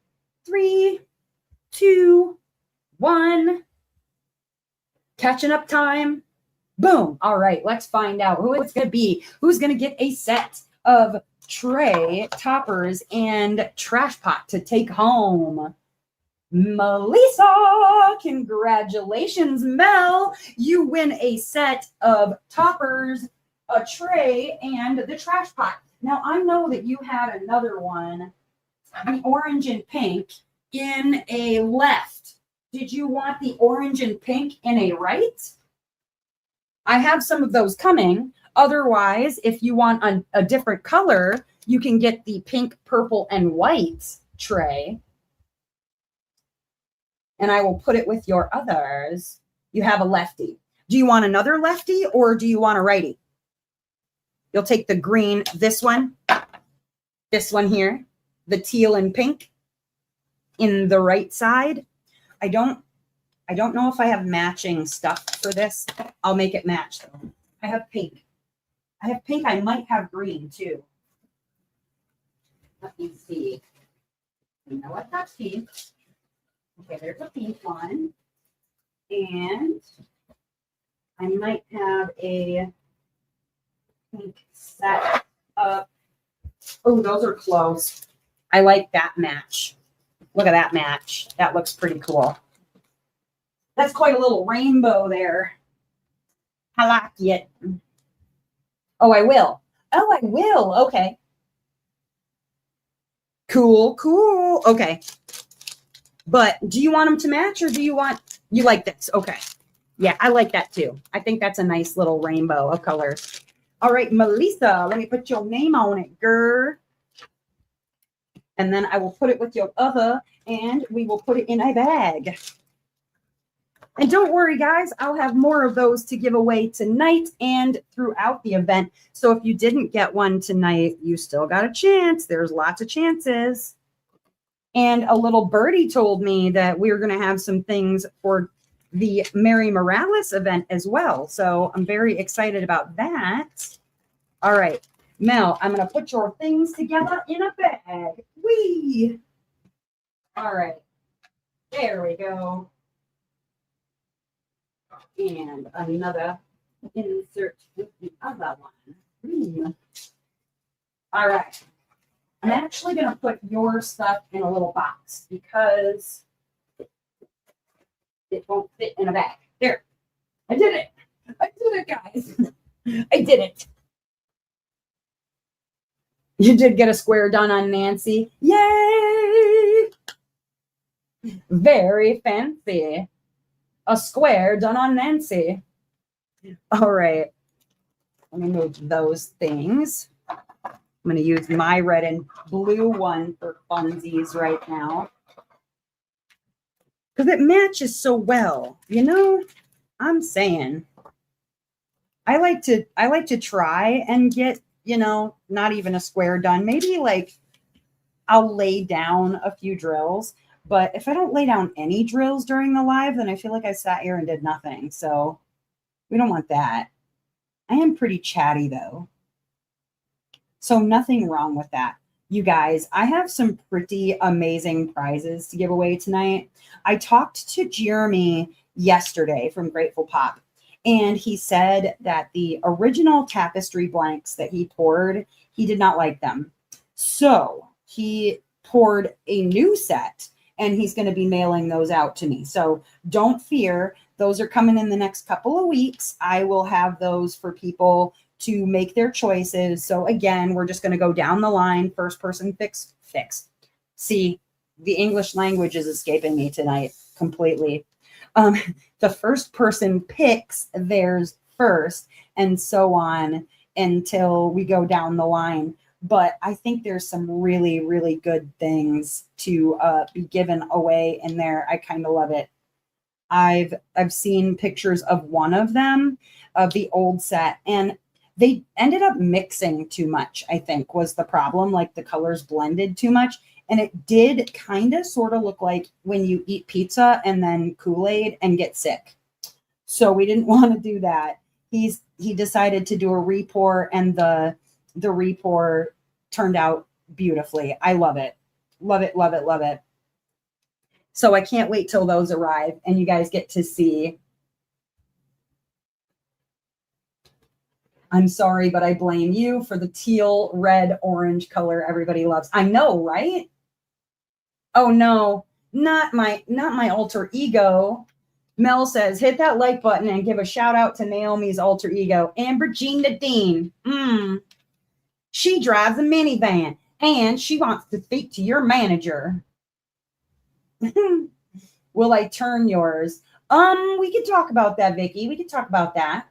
3, 2, 1. Catching up time. Boom. All right, let's find out who it's going to be. Who's going to get a set of tray, toppers, and trash pot to take home? Melissa, congratulations, Mel. You win a set of toppers, a tray, and the trash pot. Now, I know that you had another one, the orange and pink, in a left. Did you want the orange and pink in a right? I have some of those coming. Otherwise, if you want a different color, you can get the pink, purple, and white tray. And I will put it with your others. You have a lefty. Do you want another lefty or do you want a righty? You'll take the green, this one here, the teal and pink in the right side. I don't know if I have matching stuff for this. I'll make it match though. I have pink. I might have green too. Let me see. You know what? That's pink. Okay, there's a pink one. And I might have a pink set up. Oh, those are close. I like that match. Look at that match. That looks pretty cool. That's quite a little rainbow there. I like it. Oh, I will. Oh, I will. Okay. Cool. Okay. But do you want them to match or do you like this? Okay. Yeah, I like that too. I think that's a nice little rainbow of colors. All right, Melissa, let me put your name on it, girl. And then I will put it with your other, and we will put it in a bag. And don't worry, guys, I'll have more of those to give away tonight and throughout the event. So if you didn't get one tonight, you still got a chance. There's lots of chances. And a little birdie told me that we're going to have some things for the Mary Morales event as well. So I'm very excited about that. All right, Mel, I'm going to put your things together in a bag. Whee! All right, there we go. And another insert with the other one. All right. I'm actually going to put your stuff in a little box because it won't fit in a bag. There. I did it. I did it, guys. I did it. You did get a square done on Nancy. Yay! Very fancy. A square done on Nancy. All right. Let me move those things. I'm going to use my red and blue one for funsies right now. Because it matches so well. You know, I'm saying. I like to try and get, you know, not even a square done. Maybe like I'll lay down a few drills. But if I don't lay down any drills during the live, then I feel like I sat here and did nothing. So we don't want that. I am pretty chatty though. So nothing wrong with that. You guys, I have some pretty amazing prizes to give away tonight. I talked to Jeremy yesterday from Grateful Pop, and he said that the original tapestry blanks that he poured, he did not like them. So he poured a new set, and he's going to be mailing those out to me. So don't fear. Those are coming in the next couple of weeks. I will have those for people to make their choices. So again, we're just going to go down the line. First person fix. See, the English language is escaping me tonight completely. The first person picks theirs first, and so on until we go down the line. But I think there's some really, really good things to be given away in there. I kind of love it. I've seen pictures of one of them, of the old set, and they ended up mixing too much, I think, was the problem. Like the colors blended too much. And it did kind of sort of look like when you eat pizza and then Kool-Aid and get sick. So we didn't want to do that. He decided to do a repour, and the repour turned out beautifully. I love it. Love it, love it, love it. So I can't wait till those arrive and you guys get to see. I'm sorry, but I blame you for the teal, red, orange color everybody loves. I know, right? Oh no, not my alter ego. Mel says, hit that like button and give a shout out to Naomi's alter ego, Ambergina Dean. She drives a minivan and she wants to speak to your manager. Will I turn yours? We could talk about that, Vicky. We could talk about that.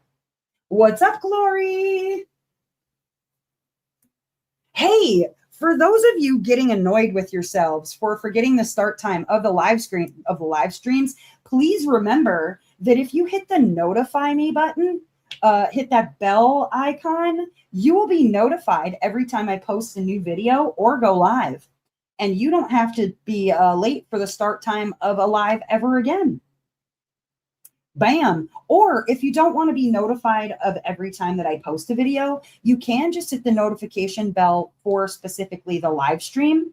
What's up, Glory? Hey, for those of you getting annoyed with yourselves for forgetting the start time of the live streams, please remember that if you hit the notify me button, hit that bell icon, you will be notified every time I post a new video or go live. And you don't have to be late for the start time of a live ever again. Bam. Or if you don't want to be notified of every time that I post a video, you can just hit the notification bell for specifically the live stream.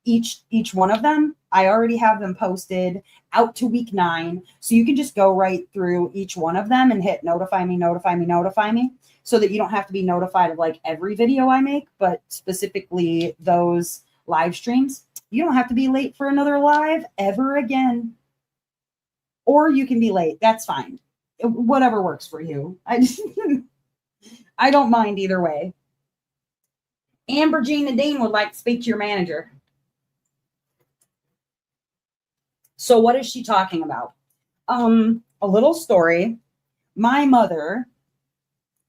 Each one of them, I already have them posted out to week 9. So you can just go right through each one of them and hit notify me, notify me, notify me, so that you don't have to be notified of like every video I make, but specifically those live streams. You don't have to be late for another live ever again. Or you can be late. That's fine. Whatever works for you. I don't mind either way. Ambergina Dean would like to speak to your manager. So what is she talking about? a little story. My mother,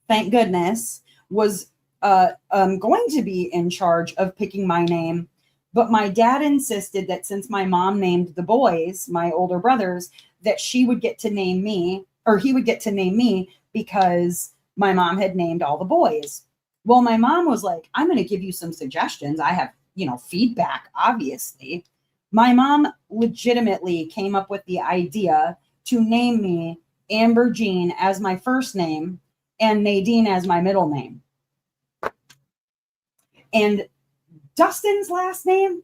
thank goodness, was going to be in charge of picking my name. But my dad insisted that since my mom named the boys, my older brothers, that she would get to name me, or he would get to name me because my mom had named all the boys. Well, my mom was like, I'm going to give you some suggestions. I have, feedback, obviously. My mom legitimately came up with the idea to name me Amber Jean as my first name and Nadine as my middle name. And Dustin's last name,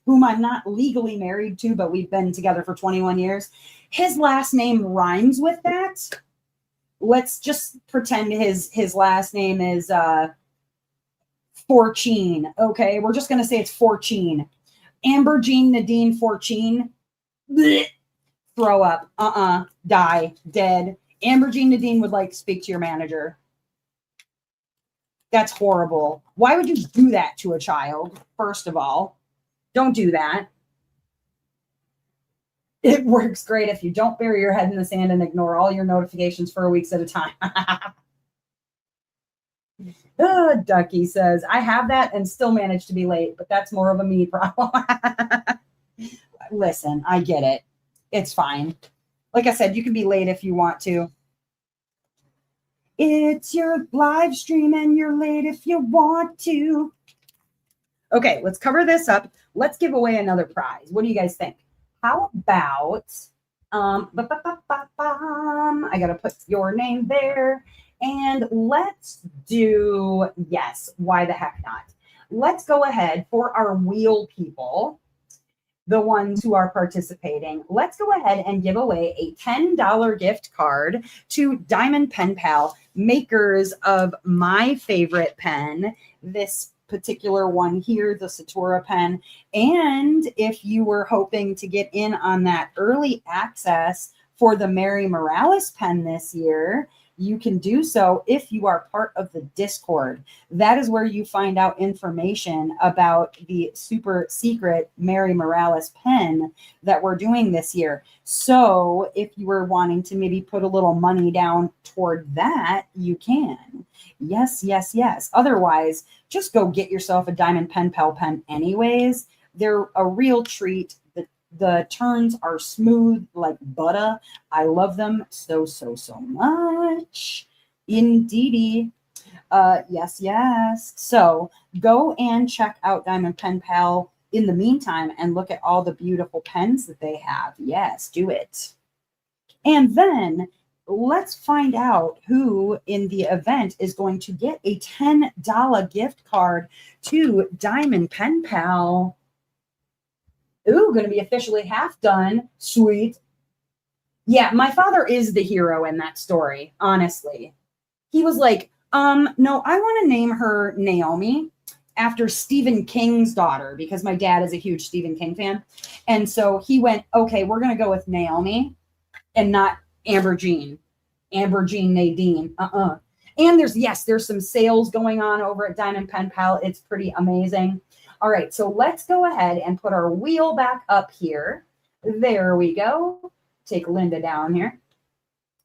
whom I'm not legally married to, but we've been together for 21 years, his last name rhymes with that. Let's just pretend his last name is Fortune. Okay, we're just going to say it's Fortune. Amber Jean Nadine Fortune. Blech. Throw up. Die. Dead. Amber Jean Nadine would like to speak to your manager. That's horrible. Why would you do that to a child? First of all, don't do that. It works great if you don't bury your head in the sand and ignore all your notifications for weeks at a time. Ducky says, I have that and still manage to be late, but that's more of a me problem. Listen, I get it. It's fine. Like I said, you can be late if you want to. It's your live stream and you're late if you want to. Okay, let's cover this up. Let's give away another prize. What do you guys think? How about, I got to put your name there. And let's do, yes, why the heck not? Let's go ahead for our wheel people, the ones who are participating. Let's go ahead and give away a $10 gift card to Diamond Pen Pal, makers of my favorite pen, this particular one here, the Satura pen. And if you were hoping to get in on that early access for the Mary Morales pen this year, you can do so if you are part of the Discord. That is where you find out information about the super secret Mary Morales pen that we're doing this year. So if you were wanting to maybe put a little money down toward that, you can. Yes, yes, yes. Otherwise, just go get yourself a Diamond Pen Pal pen anyways. They're a real treat. The turns are smooth like butter. I love them so, so, so much. Indeedy. Yes, yes. So go and check out Diamond Pen Pal in the meantime and look at all the beautiful pens that they have. Yes, do it. And then let's find out who in the event is going to get a $10 gift card to Diamond Pen Pal. Ooh, going to be officially half done. Sweet. Yeah, my father is the hero in that story, honestly. He was like, no, I want to name her Naomi after Stephen King's daughter because my dad is a huge Stephen King fan. And so he went, okay, we're going to go with Naomi and not Amber Jean. Amber Jean Nadine. And there's some sales going on over at Diamond Pen Pal. It's pretty amazing. All right, so let's go ahead and put our wheel back up here. There we go. Take Linda down here.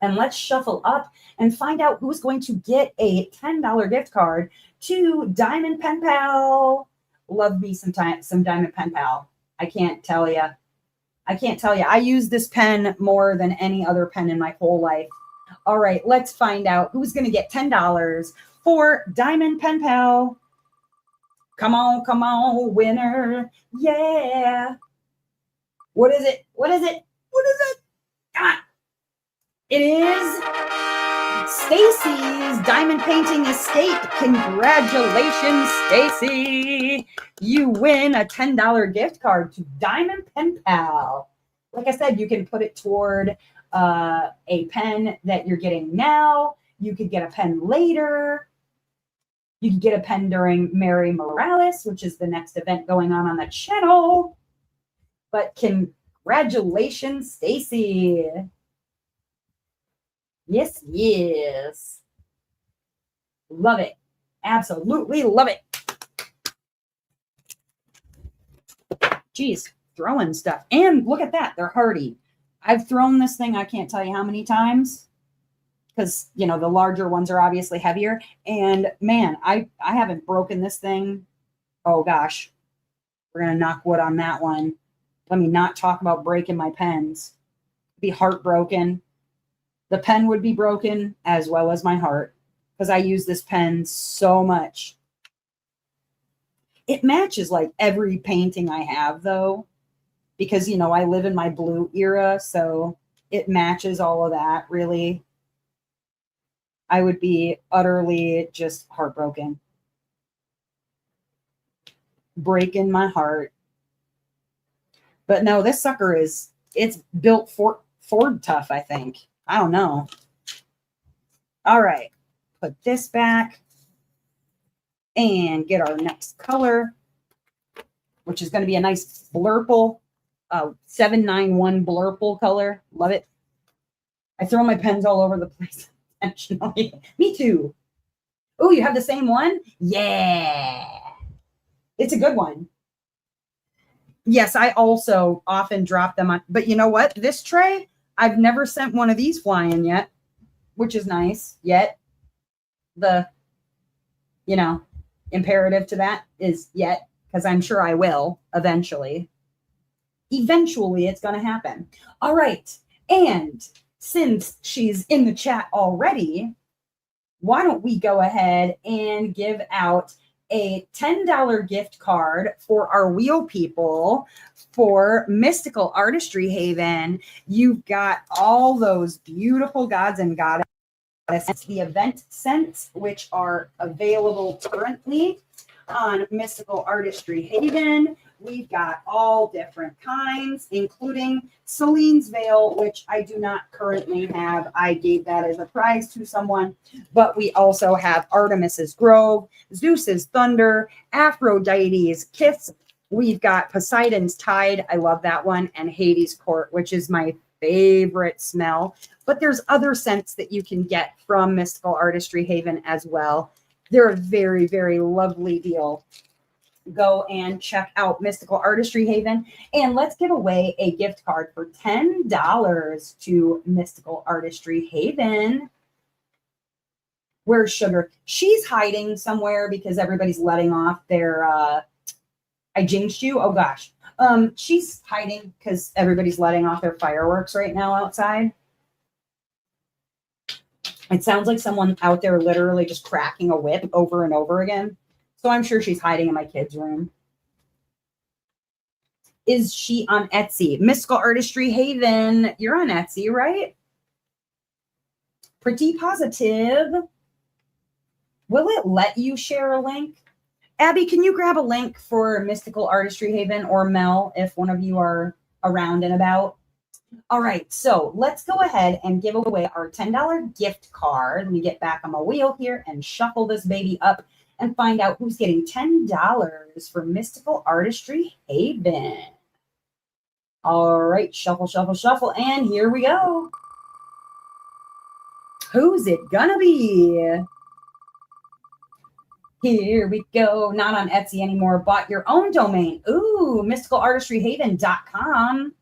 And let's shuffle up and find out who's going to get a $10 gift card to Diamond Pen Pal. Love me some Diamond Pen Pal. I can't tell you. I use this pen more than any other pen in my whole life. All right, let's find out who's going to get $10 for Diamond Pen Pal. Come on, winner. Yeah. What is it? Come on. It is Stacy's Diamond Painting Escape. Congratulations, Stacy. You win a $10 gift card to Diamond Pen Pal. Like I said, you can put it toward a pen that you're getting now. You could get a pen later. You can get a pen during Mary Morales, which is the next event going on the channel. But congratulations, Stacy. Yes, yes. Love it. Absolutely love it. Geez, throwing stuff. And look at that. They're hardy. I've thrown this thing, I can't tell you how many times, because the larger ones are obviously heavier. And man, I haven't broken this thing. Oh gosh, we're gonna knock wood on that one. Let me not talk about breaking my pens. Be heartbroken. The pen would be broken as well as my heart, because I use this pen so much. It matches like every painting I have though, because I live in my blue era, so it matches all of that really. I would be utterly just heartbroken. Breaking my heart. But no, this sucker it's built for Ford tough, I think. I don't know. All right. Put this back and get our next color, which is going to be a nice blurple, 791 blurple color. Love it. I throw my pens all over the place intentionally. Me too. Oh, you have the same one? Yeah. It's a good one. Yes, I also often drop them on, but you know what? This tray, I've never sent one of these flying yet, which is nice. Yet the, imperative to that is yet, because I'm sure I will eventually. Eventually, it's going to happen. All right. And since she's in the chat already, why don't we go ahead and give out a $10 gift card for our wheel people for Mystical Artistry Haven. You've got all those beautiful gods and goddesses. The event scents, which are available currently on Mystical Artistry Haven. We've got all different kinds, including Celine's Veil, which I do not currently have. I gave that as a prize to someone. But we also have Artemis's Grove, Zeus's Thunder, Aphrodite's Kiss. We've got Poseidon's Tide. I love that one. And Hades Court, which is my favorite smell. But there's other scents that you can get from Mystical Artistry Haven as well. They're a very, very lovely deal. Go and check out Mystical Artistry Haven, and let's give away a gift card for $10 to Mystical Artistry Haven. Where's Sugar? She's hiding somewhere because everybody's letting off their I jinxed you. Oh gosh. She's hiding because everybody's letting off their fireworks right now outside. It sounds like someone out there literally just cracking a whip over and over again. So I'm sure she's hiding in my kids' room. Is she on Etsy? Mystical Artistry Haven, you're on Etsy, right? Pretty positive. Will it let you share a link? Abby, can you grab a link for Mystical Artistry Haven, or Mel, if one of you are around and about? All right, so let's go ahead and give away our $10 gift card. Let me get back on my wheel here and shuffle this baby up and find out who's getting $10 for Mystical Artistry Haven. All right, shuffle, shuffle, shuffle, and here we go. Who's it gonna be? Here we go. Not on Etsy anymore. Bought your own domain. Ooh, mysticalartistryhaven.com.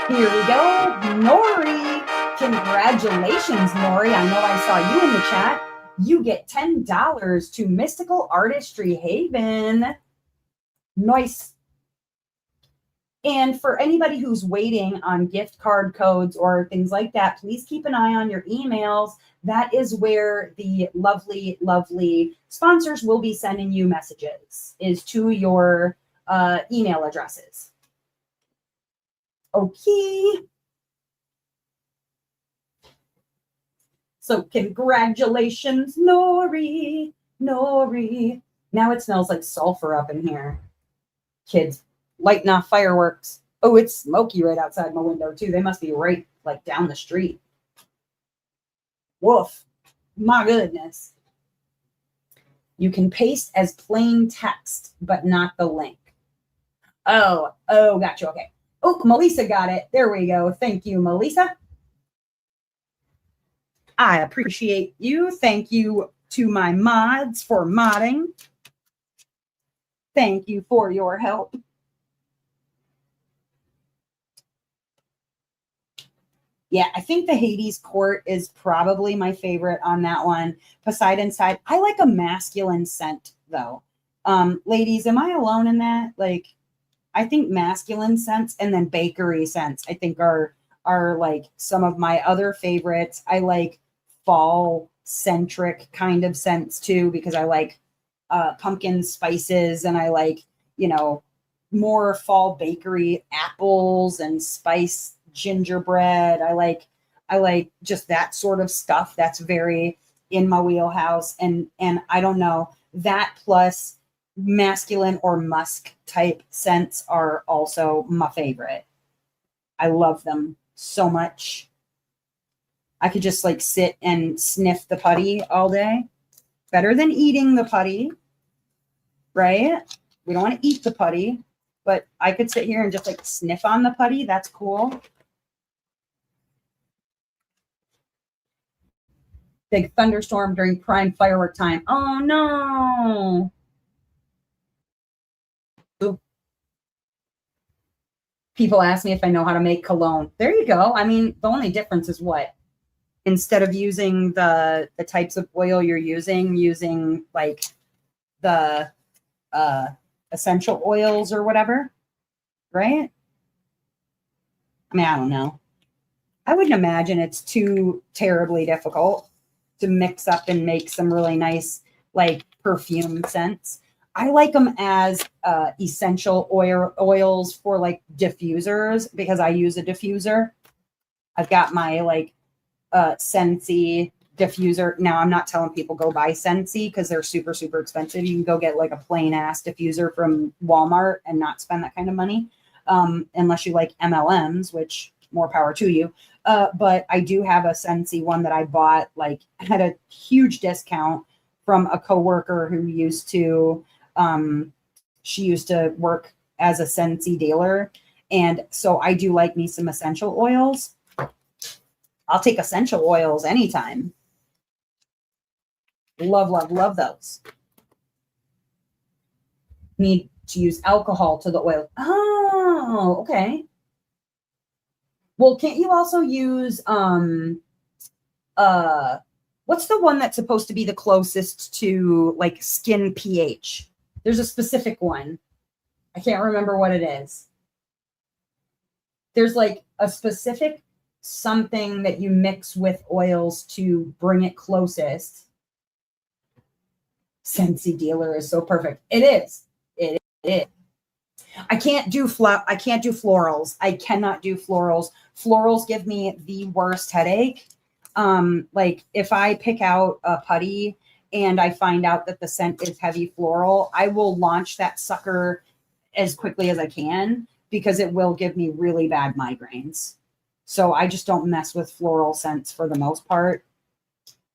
Here we go. Nori. Congratulations, Nori. I know I saw you in the chat. You get $10 to Mystical Artistry Haven. Nice. And for anybody who's waiting on gift card codes or things like that, please keep an eye on your emails. That is where the lovely, lovely sponsors will be sending you messages, is to your email addresses. Okay. So congratulations, Nori, Nori. Now it smells like sulfur up in here. Kids lighting off fireworks. Oh, it's smoky right outside my window too. They must be right like down the street. Woof. My goodness. You can paste as plain text, but not the link. Oh, gotcha. Okay. Oh, Melissa got it. There we go. Thank you, Melissa. I appreciate you. Thank you to my mods for modding. Thank you for your help. Yeah, I think the Hades Court is probably my favorite on that one. Poseidon's Tide. I like a masculine scent though. Ladies, am I alone in that? Like, I think masculine scents and then bakery scents, I think are like some of my other favorites. I like fall centric kind of scents too, because I like pumpkin spices, and I like, you know, more fall bakery apples and spice gingerbread. I like just that sort of stuff that's very in my wheelhouse. And I don't know, that plus masculine or musk type scents are also my favorite. I love them so much. I could just like sit and sniff the putty all day. Better than eating the putty, right? We don't want to eat the putty, but I could sit here and just like sniff on the putty. That's cool. Big thunderstorm during prime firework time. Oh no. Ooh. People ask me if I know how to make cologne. There you go. I mean, the only difference is what? Instead of using the types of oil you're using like the uh essential oils or whatever, right? I mean, I don't know. I wouldn't imagine it's too terribly difficult to mix up and make some really nice like perfume scents. I like them as essential oils for like diffusers because I use a diffuser. I've got my like Scentsy diffuser. Now I'm not telling people go buy Scentsy because they're super, super expensive. You can go get like a plain ass diffuser from Walmart and not spend that kind of money. Unless you like MLMs, which more power to you. But I do have a Scentsy one that I bought like at a huge discount from a coworker who used to, she used to work as a Scentsy dealer. And so I do like me some essential oils. I'll take essential oils anytime. Love, love, love those. Need to use alcohol to the oil. Oh, okay. Well, can't you also use what's the one that's supposed to be the closest to like skin pH? There's a specific one. I can't remember what it is. There's like a specific something that you mix with oils to bring it closest. Scentsy dealer is so perfect. It is. It is. I can't do florals. I cannot do florals. Florals give me the worst headache. Like if I pick out a putty and I find out that the scent is heavy floral, I will launch that sucker as quickly as I can because it will give me really bad migraines. So I just don't mess with floral scents for the most part.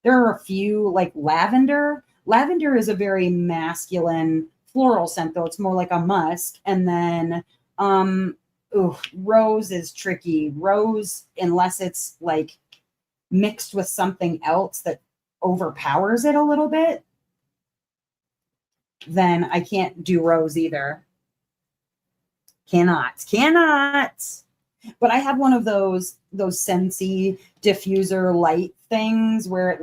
There are a few like lavender. Lavender is a very masculine floral scent, though. It's more like a musk. And then rose is tricky. Rose, unless it's like mixed with something else that overpowers it a little bit, then I can't do rose either. Cannot. But I have one of those Scentsy diffuser light things where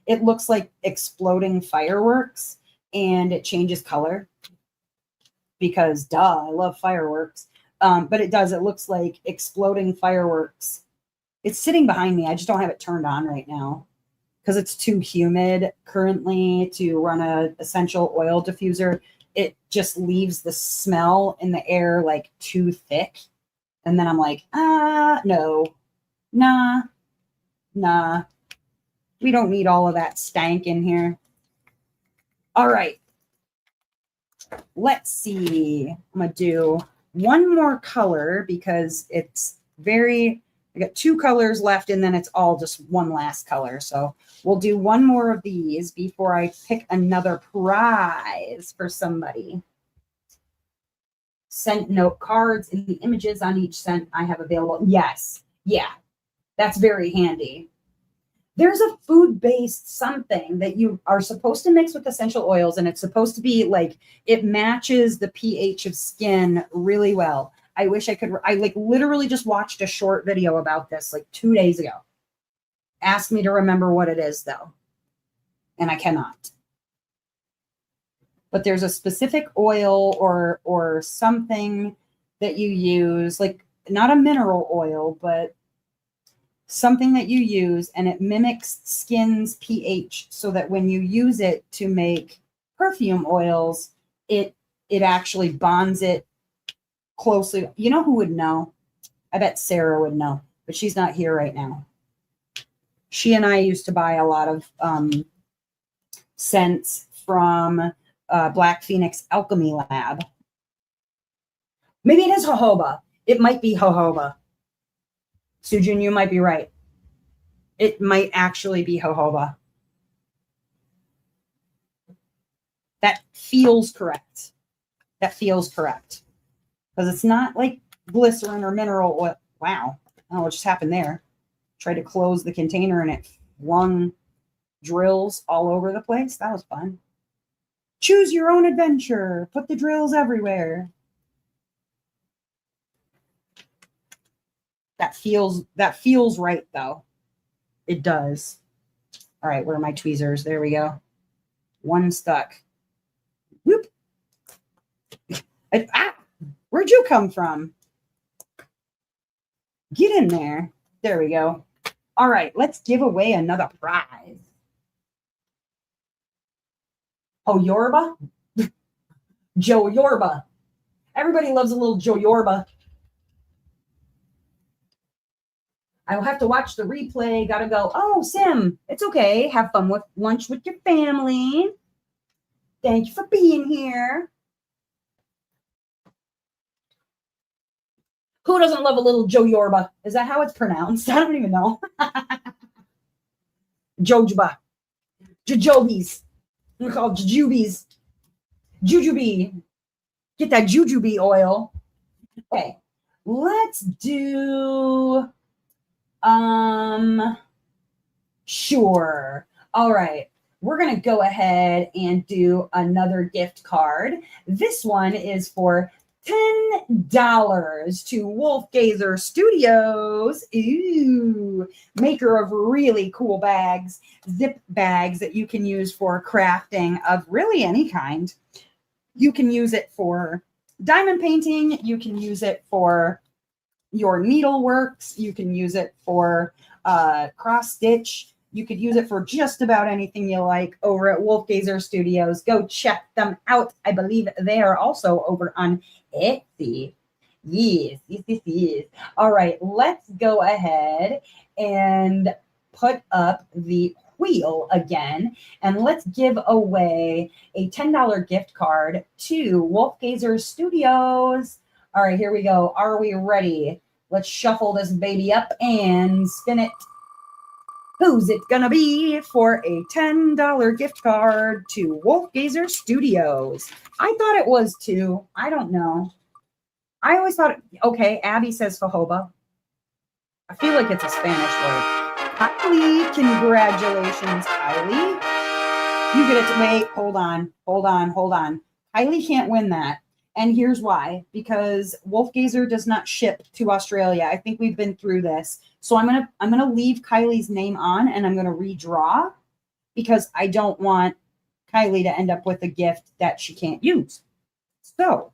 it looks like exploding fireworks and it changes color because duh, I love fireworks. But it looks like exploding fireworks. It's sitting behind me. I just don't have it turned on right now because it's too humid currently to run a essential oil diffuser. It just leaves the smell in the air like too thick. And then I'm like, no, nah. We don't need all of that stank in here. All right. Let's see. I'm going to do one more color because I got two colors left and then it's all just one last color. So we'll do one more of these before I pick another prize for somebody. Scent note cards and the images on each scent I have available. Yes. Yeah. That's very handy. There's a food-based something that you are supposed to mix with essential oils, and it's supposed to be like it matches the pH of skin really well. I wish I could. I like literally just watched a short video about this like 2 days ago. Ask me to remember what it is though. And I cannot. But there's a specific oil or something that you use, like not a mineral oil, but something that you use, and it mimics skin's pH so that when you use it to make perfume oils, it actually bonds it closely. You know who would know? I bet Sarah would know, but she's not here right now. She and I used to buy a lot of scents from Black Phoenix Alchemy Lab. Maybe it is jojoba. It might be jojoba. Sujin, you might be right. It might actually be jojoba. That feels correct. That feels correct. Because it's not like glycerin or mineral oil. Wow. I don't know what just happened there. Tried to close the container and it flung drills all over the place. That was fun. Choose your own adventure. Put the drills everywhere. That feels right though. It does. All right, where are my tweezers? There we go. One stuck. Whoop. Where'd you come from? Get in there. There we go. All right, let's give away another prize. Oh, Yorba? Joe Yorba. Everybody loves a little Joe Yorba. I will have to watch the replay. Gotta go. Oh, Sim, it's okay. Have fun with lunch with your family. Thank you for being here. Who doesn't love a little Joe Yorba? Is that how it's pronounced? I don't even know. Jojoba. Jujobes. We're called jujubes. Jujube. Get that jujube oil. Okay. Let's do sure. All right. We're going to go ahead and do another gift card. This one is for $10 to Wolf Gazer Studios. Ooh, maker of really cool bags, zip bags that you can use for crafting of really any kind. You can use it for diamond painting. You can use it for your needleworks. You can use it for cross stitch. You could use it for just about anything you like over at Wolf Gazer Studios. Go check them out. I believe they are also over on Etsy. Yes. All right, let's go ahead and put up the wheel again, and let's give away a $10 gift card to Wolf Gazer Studios. All right, here we go. Are we ready? Let's shuffle this baby up and spin it. Who's it gonna be for a $10 gift card to Wolf Gazer Studios? I thought it was two. I don't know. I always thought, okay, Abby says jojoba. I feel like it's a Spanish word. Kylie, congratulations, Kylie. You get it to wait. Hold on. Kylie can't win that. And here's why. Because Wolf Gazer does not ship to Australia. I think we've been through this. So I'm gonna leave Kylie's name on and I'm gonna redraw because I don't want Kylie to end up with a gift that she can't use. So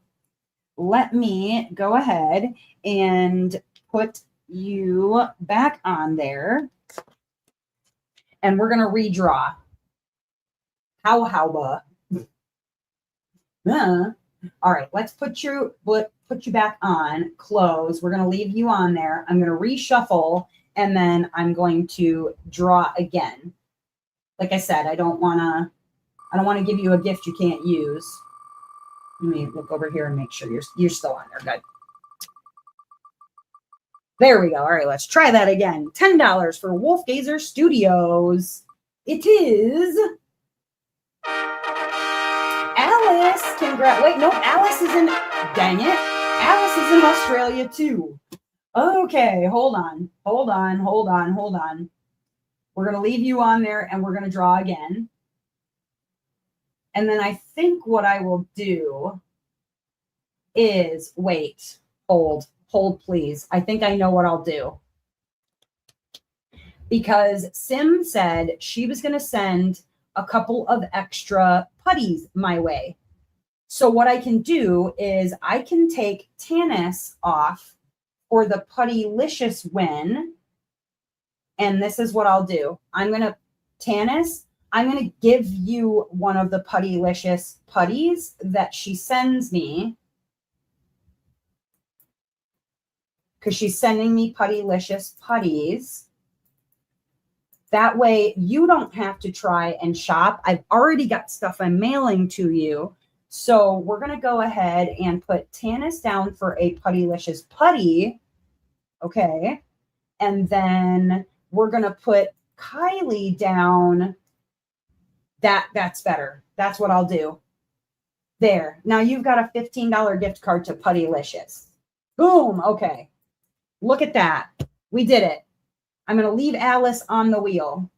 let me go ahead and put you back on there. And we're gonna redraw. Howba. All right, let's put you back on. Close. We're going to leave you on there. I'm going to reshuffle, and then I'm going to draw again. Like I said, I don't want to give you a gift you can't use. Let me look over here and make sure you're still on there. Good. There we go. All right, let's try that again. $10 for Wolf Gazer Studios. It is Alice. Wait, no, Alice is in, dang it. Alice is in Australia too. Okay, hold on. We're going to leave you on there and we're going to draw again. And then I think what I will do is, wait, Hold, please. I think I know what I'll do. Because Sim said she was going to send a couple of extra putties my way. So what I can do is I can take Tanis off for the Puttylicious win. And this is what I'll do. Tanis, I'm going to give you one of the Puttylicious putties that she sends me. Because she's sending me Puttylicious putties. That way you don't have to try and shop. I've already got stuff I'm mailing to you. So we're going to go ahead and put Tanis down for a Puttylicious putty. Okay. And then we're going to put Kylie down. That's better. That's what I'll do. There. Now you've got a $15 gift card to Puttylicious. Boom. Okay. Look at that. We did it. I'm going to leave Alice on the wheel.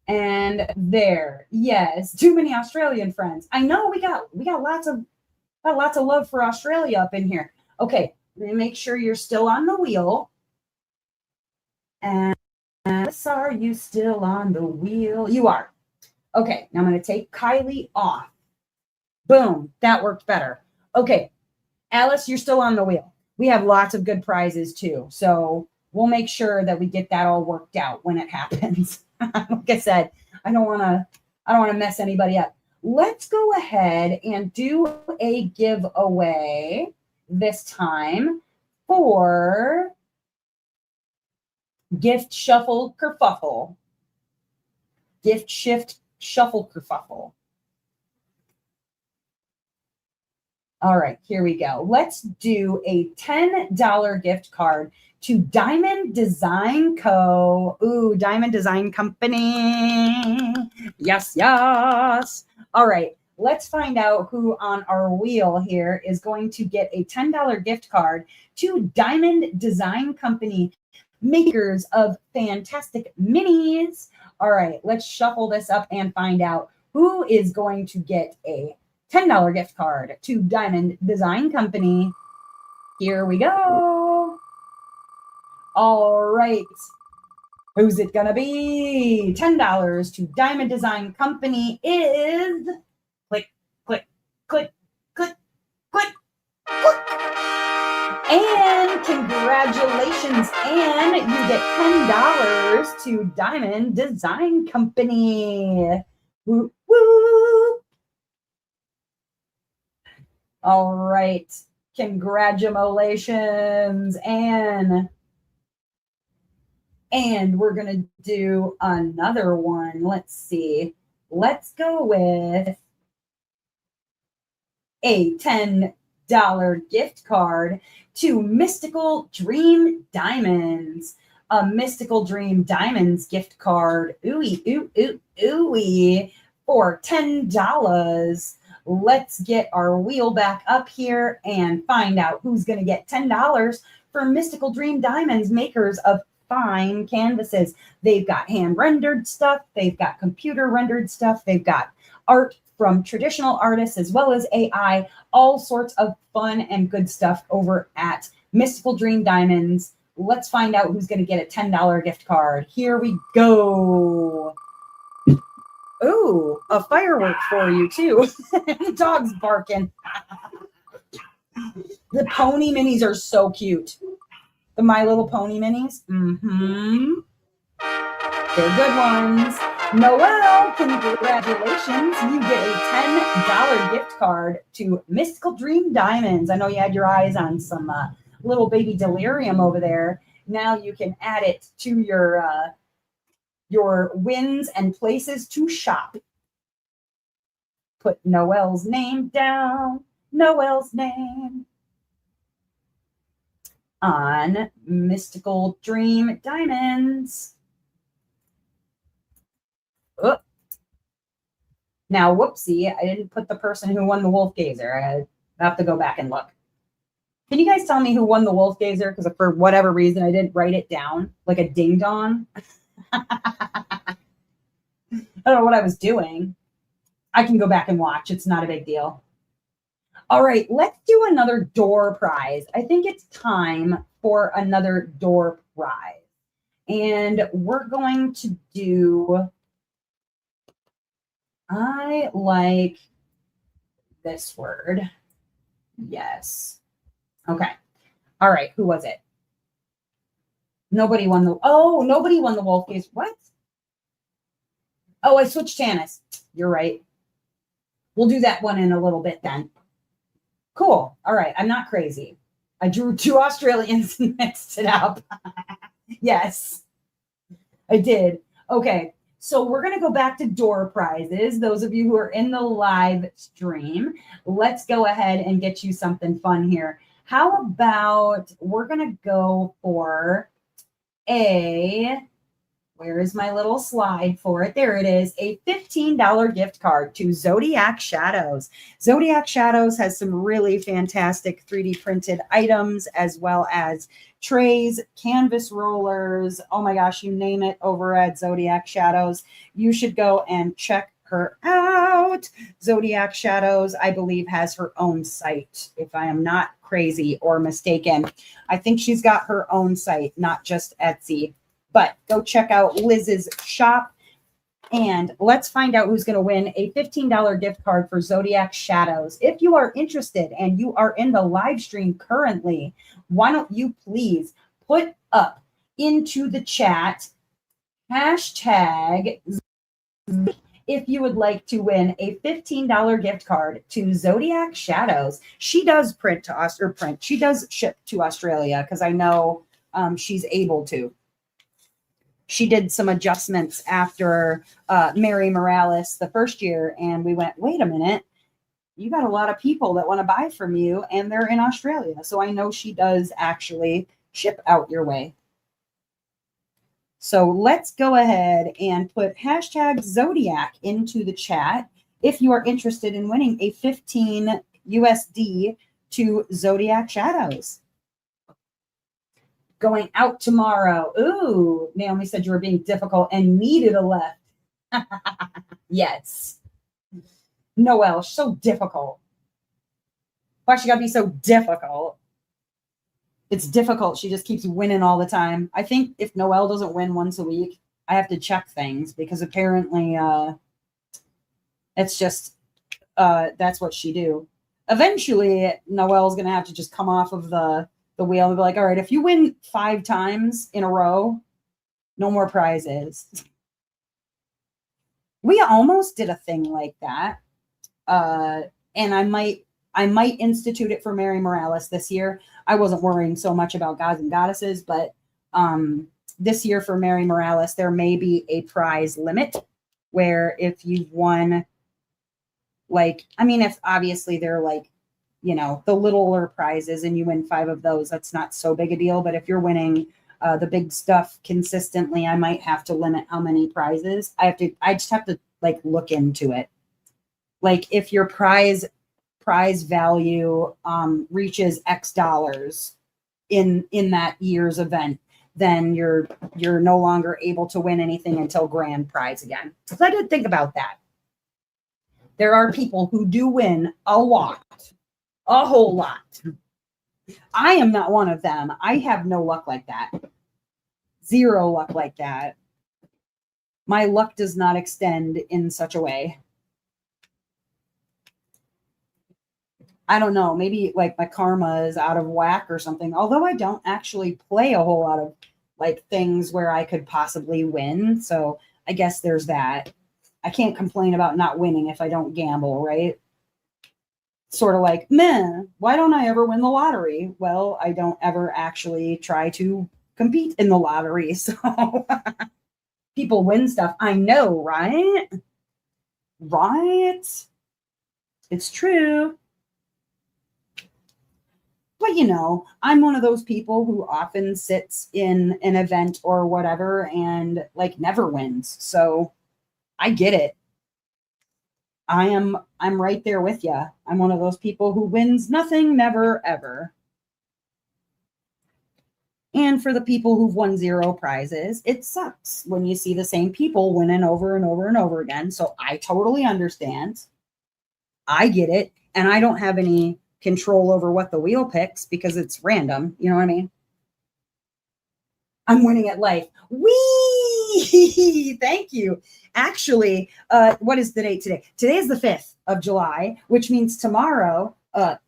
And there. Yes. Too many Australian friends. I know we got lots of love for Australia up in here. Okay. Let me make sure you're still on the wheel. And Alice, are you still on the wheel? You are. Okay. Now I'm going to take Kylie off. Boom. That worked better. Okay. Alice, you're still on the wheel. We have lots of good prizes too. So we'll make sure that we get that all worked out when it happens. Like I said, I don't want to mess anybody up. Let's go ahead and do a giveaway this time for Gift Shuffle Kerfuffle. Gift Shift Shuffle Kerfuffle. All right, here we go. Let's do a $10 gift card to Diamond Design Co. Ooh, Diamond Design Company. Yes, yes. All right, let's find out who on our wheel here is going to get a $10 gift card to Diamond Design Company, makers of fantastic minis. All right, let's shuffle this up and find out who is going to get a $10 gift card to Diamond Design Company. Here we go. All right. Who's it going to be? $10 to Diamond Design Company is click, click, click, click, click, click. And congratulations, Anne. You get $10 to Diamond Design Company. Woo, woo. All right. Congratulations, Anne. And we're going to do another one. Let's see. Let's go with a $10 gift card to Mystical Dream Diamonds. A Mystical Dream Diamonds gift card. Ooey, ooh, ooh, ooey. For $10. Let's get our wheel back up here and find out who's going to get $10 for Mystical Dream Diamonds, makers of fine canvases. They've got hand-rendered stuff. They've got computer-rendered stuff. They've got art from traditional artists as well as AI, all sorts of fun and good stuff over at Mystical Dream Diamonds. Let's find out who's going to get a $10 gift card. Here we go. Ooh, a firework for you too. The dog's barking. The pony minis are so cute. The My Little Pony minis. Mm-hmm. They're good ones. Noelle, congratulations. You get a $10 gift card to Mystical Dream Diamonds. I know you had your eyes on some little baby delirium over there. Now you can add it to your wins and places to shop. Put Noelle's name down. Noelle's name on Mystical Dream Diamonds. Oh. Now, whoopsie, I didn't put the person who won the Wolf Gazer. I have to go back and look. Can you guys tell me who won the Wolf Gazer? Because for whatever reason, I didn't write it down like a ding dong. I don't know what I was doing. I can go back and watch. It's not a big deal. All right, let's do another door prize. I think it's time for another door prize. And we're going to do, I like this word. Yes. Okay. All right. Who was it? Nobody won nobody won the wolf case. What? Oh, I switched Janice. You're right. We'll do that one in a little bit then. Cool. All right. I'm not crazy. I drew 2 Australians and mixed it up. Yes, I did. Okay. So we're going to go back to door prizes. Those of you who are in the live stream, let's go ahead and get you something fun here. How about we're going to go for where is my little slide for it? There it is, a $15 gift card to Zodiac Shadows. Zodiac Shadows has some really fantastic 3D printed items, as well as trays, canvas rollers. Oh my gosh, you name it over at Zodiac Shadows. You should go and check her out. Zodiac Shadows, I believe, has her own site, if I am not crazy or mistaken. I think she's got her own site, not just Etsy. But go check out Liz's shop, and let's find out who's going to win a $15 gift card for Zodiac Shadows. If you are interested and you are in the live stream currently, why don't you please put up into the chat hashtag if you would like to win a $15 gift card to Zodiac Shadows. She does she does ship to Australia, because I know she's able to. She did some adjustments after Mary Morales the first year, and we went, wait a minute, you got a lot of people that want to buy from you, and they're in Australia. So I know she does actually ship out your way. So let's go ahead and put hashtag Zodiac into the chat if you are interested in winning a 15 USD to Zodiac Shadows. Going out tomorrow. Ooh, Naomi said you were being difficult and needed a left. Yes. Noelle, she's so difficult. Why she gotta be so difficult? It's difficult. She just keeps winning all the time. I think if Noelle doesn't win once a week, I have to check things, because apparently it's just that's what she do. Eventually, Noelle's gonna have to just come off of the wheel and be like, all right, if you win 5 times in a row, no more prizes. We almost did a thing like that. And I might institute it for Mary Morales this year. I wasn't worrying so much about gods and goddesses, but this year for Mary Morales, there may be a prize limit where if you've won, like, I mean, if obviously they're like, you know, the littler prizes and you win 5 of those, that's not so big a deal. But if you're winning the big stuff consistently, I might have to limit how many prizes. I just have to like look into it. Like if your prize value reaches X dollars in that year's event, then you're no longer able to win anything until grand prize again. So I did think about that. There are people who do win a lot. A whole lot. I am not one of them. I have no luck like that. Zero luck like that. My luck does not extend in such a way. I don't know. Maybe like my karma is out of whack or something. Although I don't actually play a whole lot of like things where I could possibly win. So I guess there's that. I can't complain about not winning if I don't gamble, right? Sort of like, meh, why don't I ever win the lottery? Well, I don't ever actually try to compete in the lottery. So people win stuff. I know, right? Right? It's true. But you know, I'm one of those people who often sits in an event or whatever and like never wins. So I get it. I'm right there with you. I'm one of those people who wins nothing, never, ever. And for the people who've won 0 prizes, it sucks when you see the same people winning over and over and over again. So I totally understand. I get it. And I don't have any control over what the wheel picks because it's random. You know what I mean? I'm winning at life. Wee! Thank you. Actually, what is the date today? Today is the 5th of July, which means tomorrow,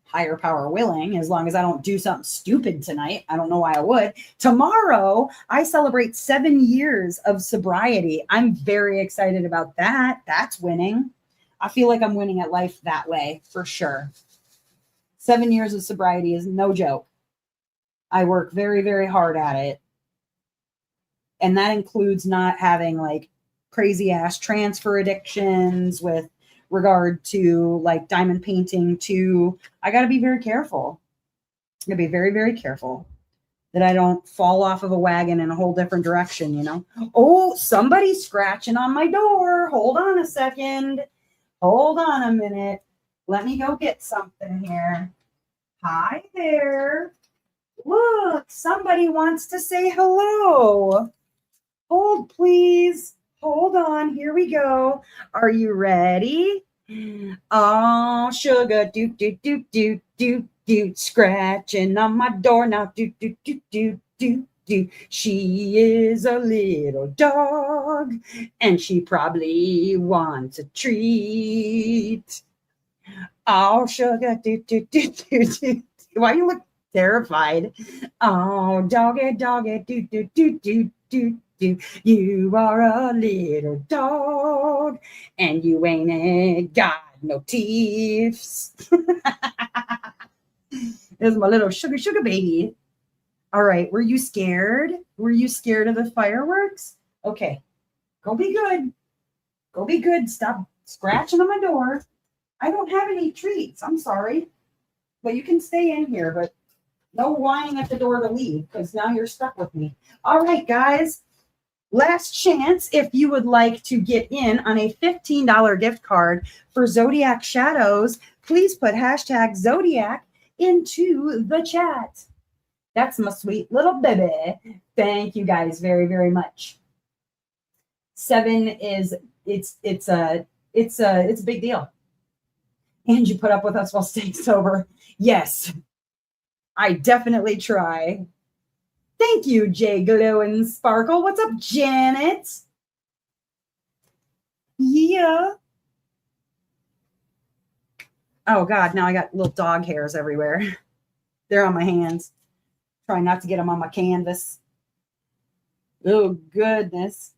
higher power willing, as long as I don't do something stupid tonight. I don't know why I would. Tomorrow, I celebrate 7 years of sobriety. I'm very excited about that. That's winning. I feel like I'm winning at life that way for sure. 7 years of sobriety is no joke. I work very, very hard at it. And that includes not having like crazy ass transfer addictions with regard to like diamond painting too. I got to be very careful. I got to be very, very careful that I don't fall off of a wagon in a whole different direction, you know? Oh, somebody's scratching on my door. Hold on a second. Hold on a minute. Let me go get something here. Hi there. Look, somebody wants to say hello. Hold, please. Hold on. Here we go. Are you ready? Oh, sugar, do, do, do, do, do, do, scratching on my door now. Do, do, do, do, do, do. She is a little dog, and she probably wants a treat. Oh, sugar, do, do, do, do, do. Why you look terrified? Oh, doggy, doggy, do, do, do, do, do. You are a little dog and you ain't got no teeth. There's my little sugar baby. All right. Were you scared? Were you scared of the fireworks? Okay. Go be good. Go be good. Stop scratching on my door. I don't have any treats. I'm sorry. But you can stay in here, but no whining at the door to leave because now you're stuck with me. All right, guys. Last chance, if you would like to get in on a $15 gift card for Zodiac Shadows, please put hashtag Zodiac into the chat. That's my sweet little baby. Thank you guys very, very much. 7 is it's a big deal. And you put up with us while staying sober. Yes, I definitely try. Thank you, Jay Glow and Sparkle. What's up, Janet? Yeah. Oh, God. Now I got little dog hairs everywhere. They're on my hands. Trying not to get them on my canvas. Oh, goodness.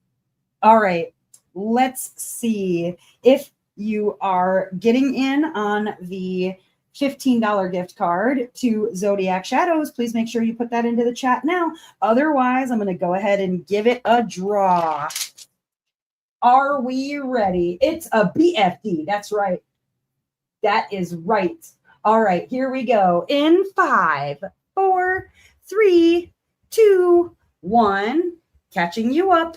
All right. Let's see if you are getting in on the $15 gift card to Zodiac Shadows. Please make sure you put that into the chat now. Otherwise, I'm going to go ahead and give it a draw. Are we ready? It's a BFD. That's right. That is right. All right, here we go. In 5, 4, 3, 2, 1. Catching you up.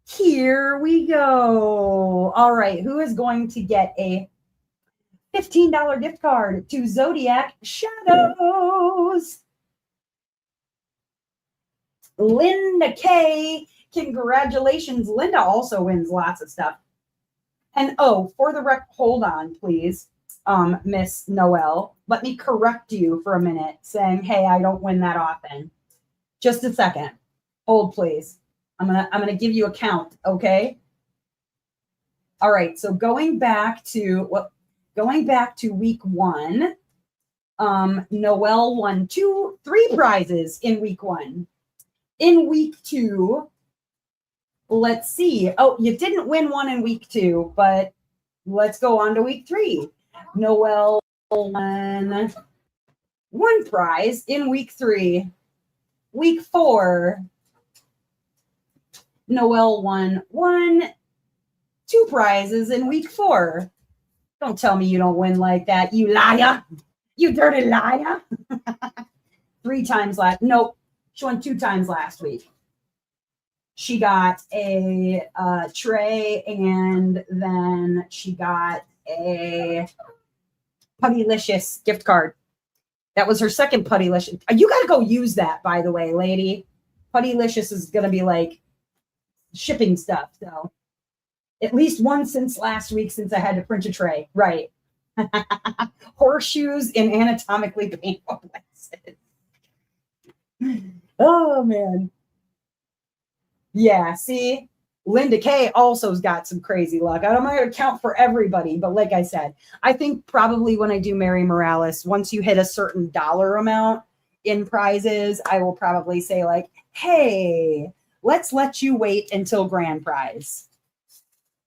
Here we go. All right, who is going to get a $15 gift card to Zodiac Shadows? Linda K. Congratulations. Linda also wins lots of stuff. And oh, for the hold on, please, Miss Noel. Let me correct you for a minute, saying, hey, I don't win that often. Just a second. Hold, please. I'm gonna give you a count, okay? All right. So going back to week 1, Noel won 3 prizes in week 1. In week 2, let's see. Oh, you didn't win one in week 2, but let's go on to week 3. Noel won 1 prize in week 3. Week 4, Noel won 2 prizes in week 4. Don't tell me you don't win like that, you liar. You dirty liar. 3 times last. Nope. She won 2 times last week. She got a tray, and then she got a Puttylicious gift card. That was her second Puttylicious. You got to go use that, by the way, lady. Puttylicious is going to be like shipping stuff. So at least one since last week, since I had to print a tray. Right. Horseshoes in anatomically painful places. Oh, man. Yeah, see? Linda Kay also's got some crazy luck. I'm not going to count for everybody, but like I said, I think probably when I do Mary Morales, once you hit a certain dollar amount in prizes, I will probably say like, hey, let's let you wait until grand prize.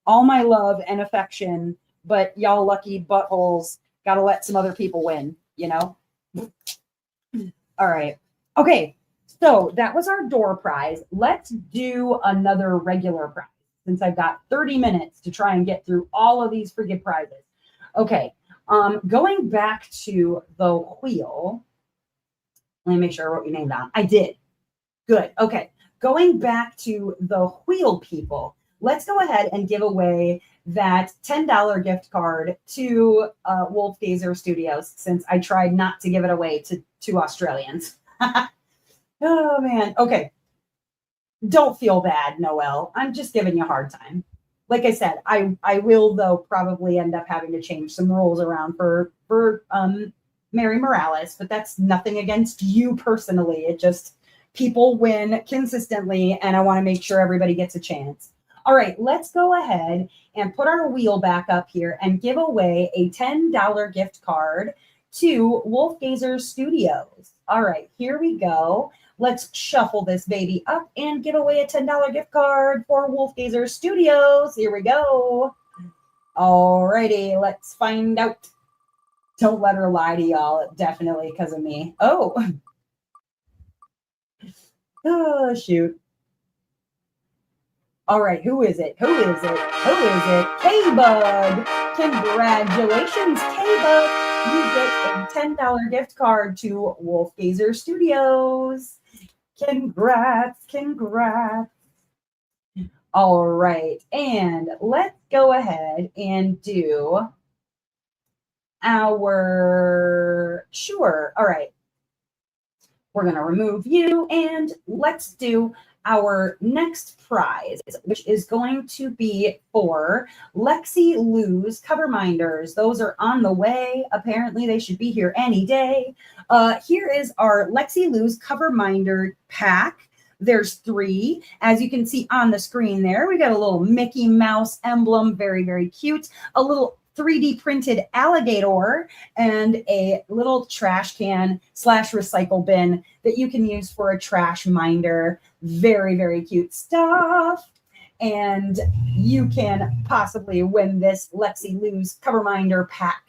All my love and affection, but y'all lucky buttholes got to let some other people win, you know? All right. Okay. So that was our door prize. Let's do another regular prize since I've got 30 minutes to try and get through all of these freaking prizes. Okay. Going back to the wheel. Let me make sure I wrote your name down. I did. Good. Okay. Going back to the wheel people, let's go ahead and give away that $10 gift card to Wolf Gazer Studios since I tried not to give it away to Australians. Oh, man. Okay. Don't feel bad, Noelle. I'm just giving you a hard time. Like I said, I will, though, probably end up having to change some rules around for Mary Morales, but that's nothing against you personally. It just, people win consistently, and I want to make sure everybody gets a chance. All right, let's go ahead and put our wheel back up here and give away a $10 gift card to Wolf Gazer Studios. All right, here we go. Let's shuffle this baby up and give away a $10 gift card for Wolf Gazer Studios. Here we go. All righty, let's find out. Don't let her lie to y'all. Definitely because of me. Oh. Oh, shoot. All right, who is it? Who is it? Who is it? K-Bug. Congratulations, K-Bug. You get a $10 gift card to Wolf Gazer Studios. Congrats, congrats. All right, and let's go ahead and do our, sure, all right. We're going to remove you and let's do our next prize, which is going to be for Lexi Lou's cover minders. Those are on the way. Apparently, they should be here any day. Here is our Lexi Lou's cover minder pack. There's 3, as you can see on the screen there. We got a little Mickey Mouse emblem, very, very cute. A little 3D printed alligator and a little trash can / recycle bin that you can use for a trash minder. Very, very cute stuff. And you can possibly win this Lexi Lou's cover minder pack.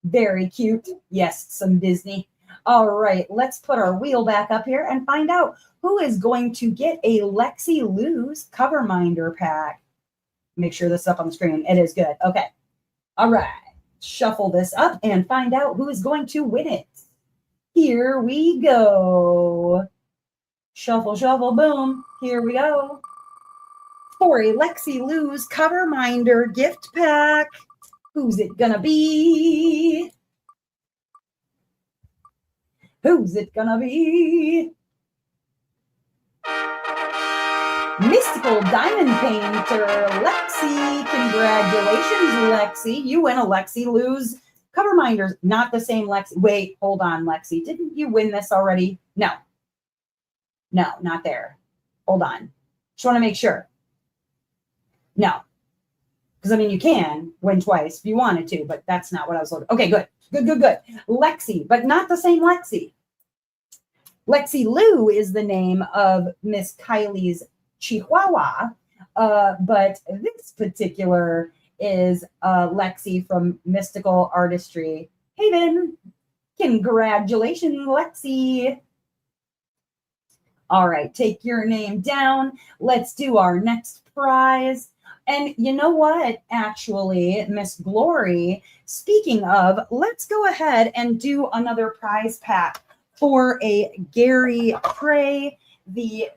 Very cute. Yes, some Disney. All right, let's put our wheel back up here and find out who is going to get a Lexi Lou's cover minder pack. Make sure this is up on the screen. It is good. Okay. All right, shuffle this up and find out who is going to win it. Here we go. Shuffle, shuffle, boom. Here we go. For a Lexi Lou's cover minder gift pack. Who's it gonna be? Who's it gonna be? Mystical Diamond Painter, Lexi. Congratulations, Lexi. You win a Lexi Lou's cover minders. Not the same Lexi. Wait, hold on, Lexi. Didn't you win this already? No. No, not there. Hold on. Just want to make sure. No. Because, I mean, you can win twice if you wanted to, but that's not what I was looking. Okay, good. Good, good, good. Lexi, but not the same Lexi. Lexi Lou is the name of Miss Kylie's Chihuahua, but this particular is Lexi from Mystical Artistry Haven. Congratulations, Lexi. All right, take your name down. Let's do our next prize. And you know what? Actually, Miss Glory, speaking of, let's go ahead and do another prize pack for a Gary Pray, the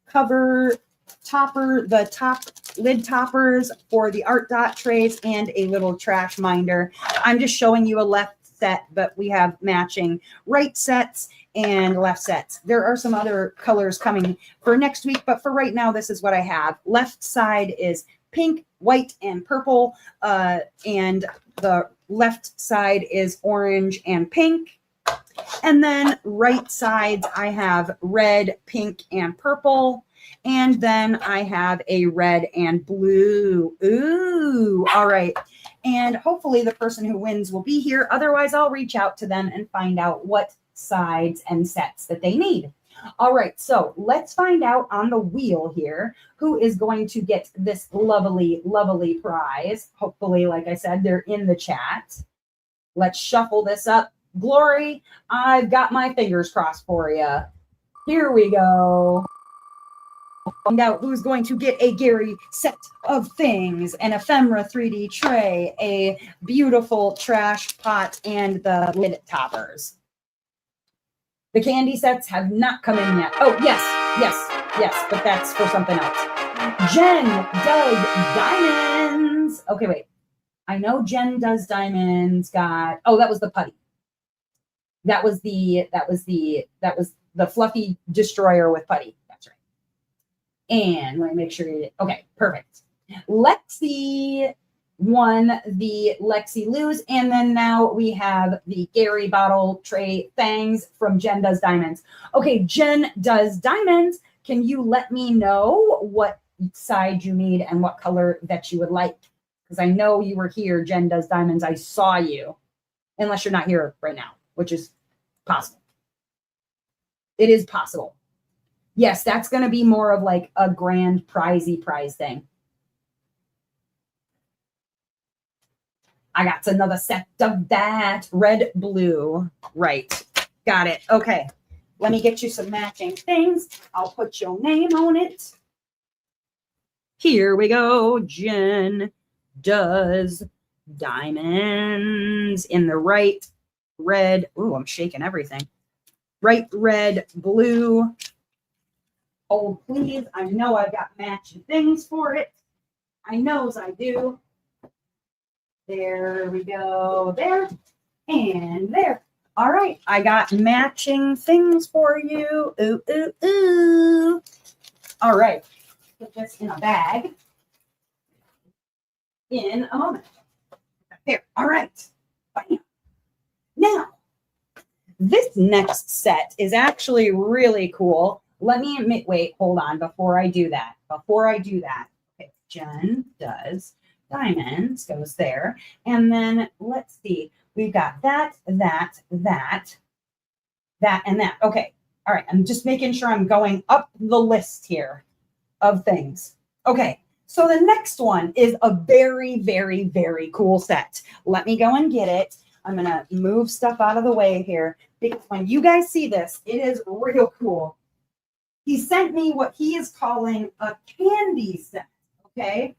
cover topper, the top lid toppers for the art dot trays, and a little trash minder. I'm just showing you a left set, but we have matching right sets and left sets. There are some other colors coming for next week, but for right now, this is what I have. Left side is pink, white, and purple. And the left side is orange and pink. And then right sides, I have red, pink, and purple. And then I have a red and blue. Ooh, all right. And hopefully the person who wins will be here. Otherwise, I'll reach out to them and find out what sides and sets that they need. All right, so let's find out on the wheel here who is going to get this lovely, lovely prize. Hopefully, like I said, they're in the chat. Let's shuffle this up. Glory, I've got my fingers crossed for you. Here we go. Find out who's going to get a Gary set of things, an ephemera 3D tray, a beautiful trash pot, and the lid toppers. The candy sets have not come in yet. Oh, yes, but that's for something else. Jen does diamonds. Okay, wait. I know Jen does diamonds got, oh, that was the putty. That was the fluffy destroyer with putty. That's right. And let me make sure you did. Okay, perfect. Lexi won the Lexi Lose. And then now we have the Gary bottle tray things from Jen Does Diamonds. Okay, Jen Does Diamonds. Can you let me know what side you need and what color that you would like? Because I know you were here, Jen Does Diamonds. I saw you. Unless you're not here right now, which is possible. It is possible. Yes, that's going to be more of like a grand prize thing. I got another set of that. Red, blue. Right. Got it. Okay. Let me get you some matching things. I'll put your name on it. Here we go. Jen Does Diamonds in the right red. Ooh, I'm shaking everything. Right, red, blue. Oh, please. I know I've got matching things for it. I knows I do. There we go. There and there. All right. I got matching things for you. Ooh, ooh, ooh. All right. Put this in a bag in a moment. There. All right. Bam. Now, this next set is actually really cool. Let me admit, wait, hold on. Before I do that, okay, Jen Does Diamonds goes there. And then let's see, we've got that, and that. Okay. All right. I'm just making sure I'm going up the list here of things. Okay. So the next one is a very, very, very cool set. Let me go and get it. I'm going to move stuff out of the way here because when you guys see this, it is real cool. He sent me what he is calling a candy set. Okay.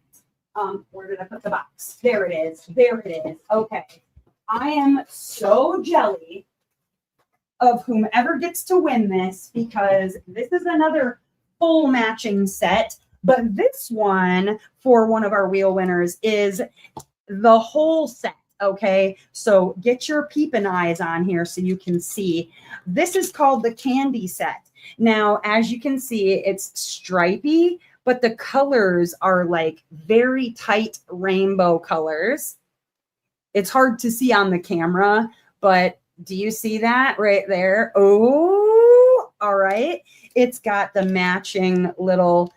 Where did I put the box? There it is. There it is. Okay. I am so jelly of whomever gets to win this because this is another full matching set. But this one for one of our wheel winners is the whole set. Okay. So get your peeping eyes on here so you can see. This is called the candy set. Now, as you can see, it's stripy, but the colors are like very tight rainbow colors. It's hard to see on the camera, but do you see that right there? Oh, all right. It's got the matching little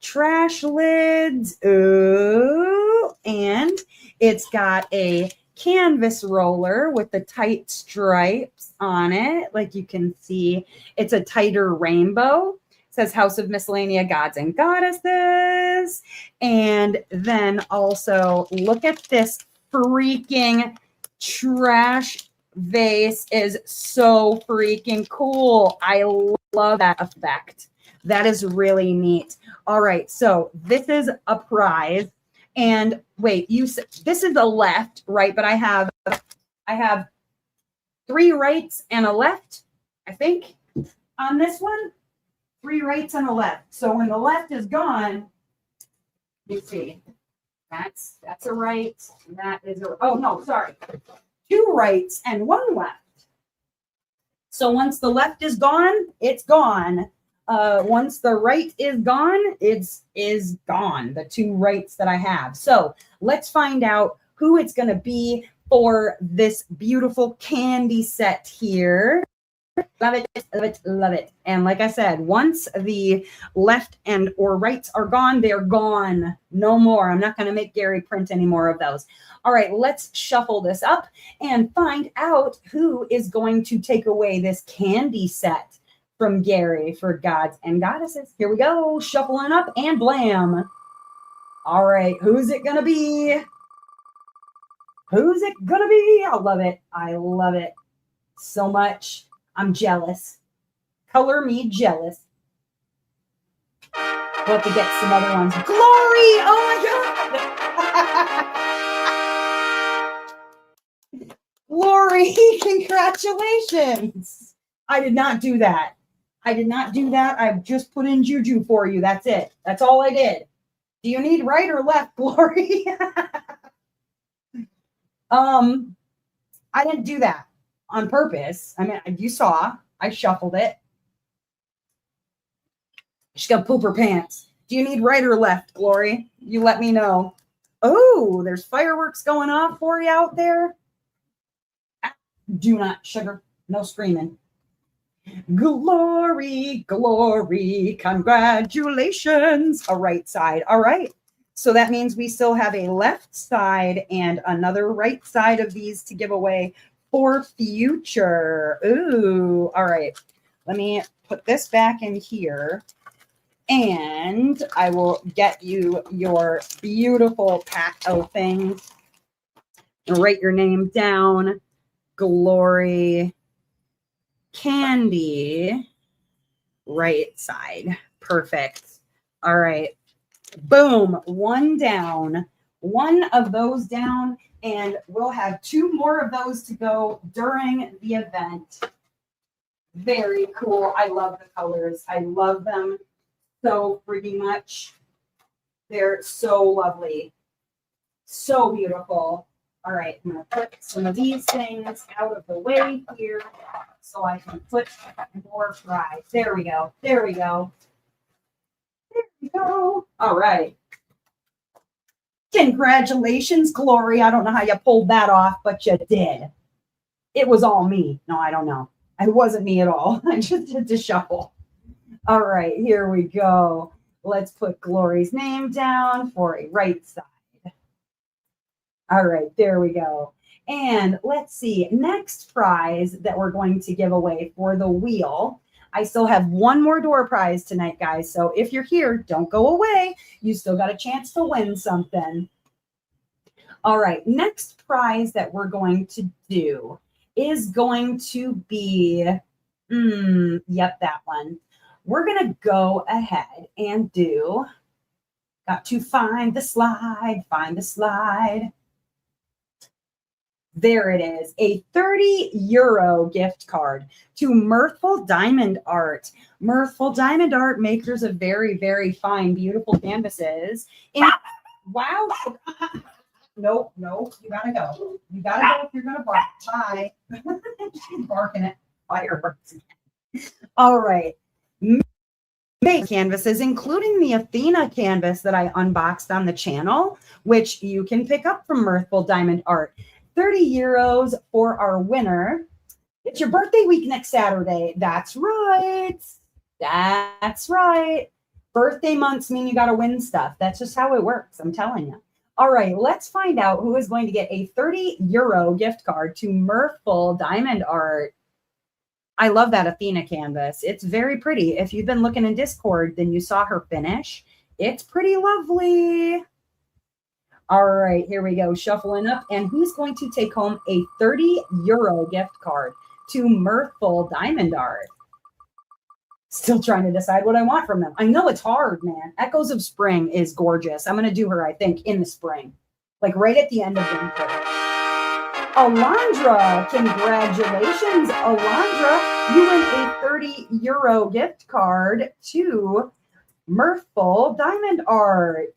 trash lids. Ooh, and it's got a canvas roller with the tight stripes on it. Like you can see, it's a tighter rainbow. It says House of Miscellanea Gods and Goddesses. And then also look at this freaking trash vase is so freaking cool. I love that effect. That is really neat. All right, so this is a prize. And wait, you said this is a left, right? But I have 3 rights and a left, I think, on this one. 3 rights and a left. So when the left is gone, you see, that's a right. That is a, oh no, sorry. 2 rights and 1 left. So once the left is gone, it's gone. Once the right is gone, it's gone. The two rights that I have. So let's find out who it's going to be for this beautiful candy set here. Love it, love it, love it. And like I said, once the left and or rights are gone, they're gone. No more. I'm not going to make Gary print any more of those. All right, let's shuffle this up and find out who is going to take away this candy set from Gary for Gods and Goddesses. Here we go, shuffling up and blam. All right, who's it going to be? Who's it going to be? I love it. I love it so much. I'm jealous. Color me jealous. We'll have to get some other ones. Glory! Oh my God! Glory! Congratulations! I did not do that. I did not do that. I just put in juju for you. That's it. That's all I did. Do you need right or left, Glory? I didn't do that on purpose. I mean, you saw, I shuffled it. She's got to poop her pants. Do you need right or left, Glory? You let me know. Oh, there's fireworks going off for you out there. Do not, sugar. No screaming. Glory, glory, congratulations. A right side. All right. So that means we still have a left side and another right side of these to give away for future. Ooh, all right. Let me put this back in here and I will get you your beautiful pack of things. Write your name down. Glory Candy. Right side. Perfect. All right. Boom. One down. One of those down. And we'll have two more of those to go during the event. Very cool. I love the colors. I love them so pretty much. They're so lovely. So beautiful. All right. I'm going to put some of these things out of the way here so I can put more fries. There we go. There we go. There we go. All right. Congratulations, Glory. I don't know how you pulled that off, but you did. It was all me. No, I don't know. It wasn't me at all. I just did the shuffle. All right, here we go. Let's put Glory's name down for a right side. All right, there we go. And let's see, next prize that we're going to give away for the wheel. I still have one more door prize tonight, guys. So if you're here, don't go away. You still got a chance to win something. All right, next prize that we're going to do is going to be, yep, that one. We're going to go ahead and do, got to find the slide, find the slide. There it is, a 30 euro gift card to Mirthful Diamond Art. Mirthful Diamond Art, makers of very, very fine, beautiful canvases. And wow. Nope, nope, you gotta go. You gotta go if you're gonna bark. Bye. She's barking at fireworks. All right. Make canvases, including the Athena canvas that I unboxed on the channel, which you can pick up from Mirthful Diamond Art. 30 euros for our winner. It's your birthday week next Saturday. That's right. That's right. Birthday months mean you got to win stuff. That's just how it works. I'm telling you. All right, let's find out who is going to get a 30 euro gift card to Mirthful Diamond Art. I love that Athena canvas. It's very pretty. If you've been looking in Discord, then you saw her finish. It's pretty lovely. All right, here we go. Shuffling up. And who's going to take home a 30 euro gift card to Mirthful Diamond Art? Still trying to decide what I want from them. I know it's hard, man. Echoes of Spring is gorgeous. I'm going to do her, I think, in the spring. Like right at the end of winter. Alondra, congratulations, Alondra. You win a 30 euro gift card to Mirthful Diamond Art.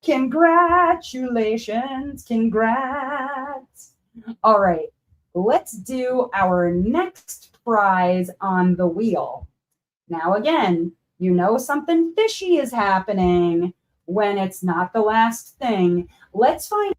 Congratulations, congrats. All right, let's do our next prize on the wheel. Now, again, you know something fishy is happening when it's not the last thing. Let's find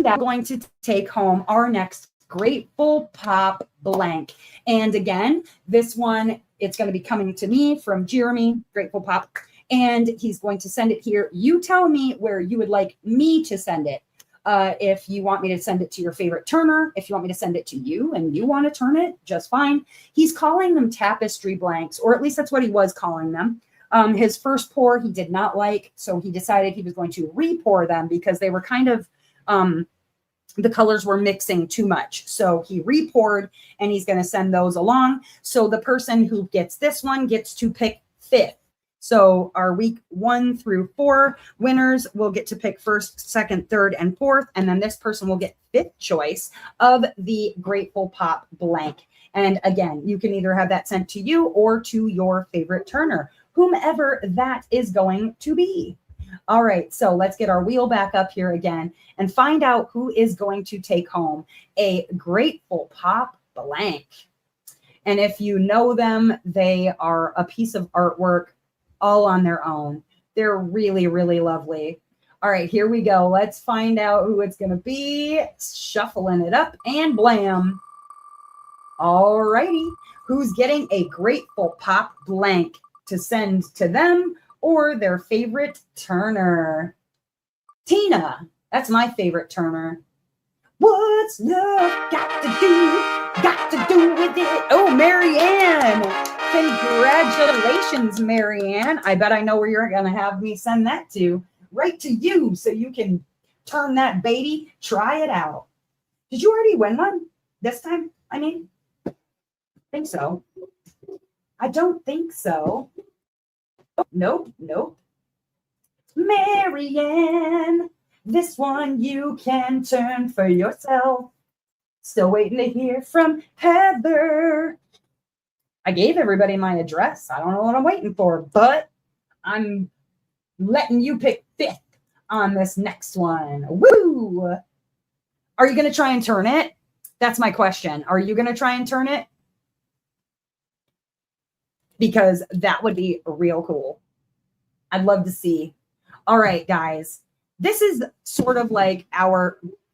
out. We're going to take home our next Grateful Pop blank. And again, this one, it's going to be coming to me from Jeremy, Grateful Pop, and he's going to send it here. You tell me where you would like me to send it. If you want me to send it to your favorite turner, if you want me to send it to you and you want to turn it, just fine. He's calling them tapestry blanks, or at least that's what he was calling them. His first pour he did not like, so he decided he was going to re-pour them because they were kind of, the colors were mixing too much. So he re-poured and he's going to send those along. So the person who gets this one gets to pick fifth. So our week 1 through 4 winners will get to pick first, second, third, and fourth. And then this person will get fifth choice of the Grateful Pop blank. And again, you can either have that sent to you or to your favorite turner, whomever that is going to be. All right, so let's get our wheel back up here again and find out who is going to take home a Grateful Pop blank. And if you know them, they are a piece of artwork all on their own. They're really, really lovely. All right, here we go. Let's find out who it's going to be. Shuffling it up and blam. All righty. Who's getting a Grateful Pop blank to send to them or their favorite turner? Tina. That's my favorite turner. What's love got to do with it? Oh, Marianne. Congratulations, Marianne. I bet I know where you're going to have me send that to. Right to you so you can turn that baby. Try it out. Did you already win one this time? I mean, I think so. I don't think so. Nope. Marianne, this one you can turn for yourself. Still waiting to hear from Heather. I gave everybody my address. I don't know what I'm waiting for, but I'm letting you pick fifth on this next one. Woo! Are you going to try and turn it? That's my question. Are you going to try and turn it? Because that would be real cool. I'd love to see. All right, guys. This is sort of like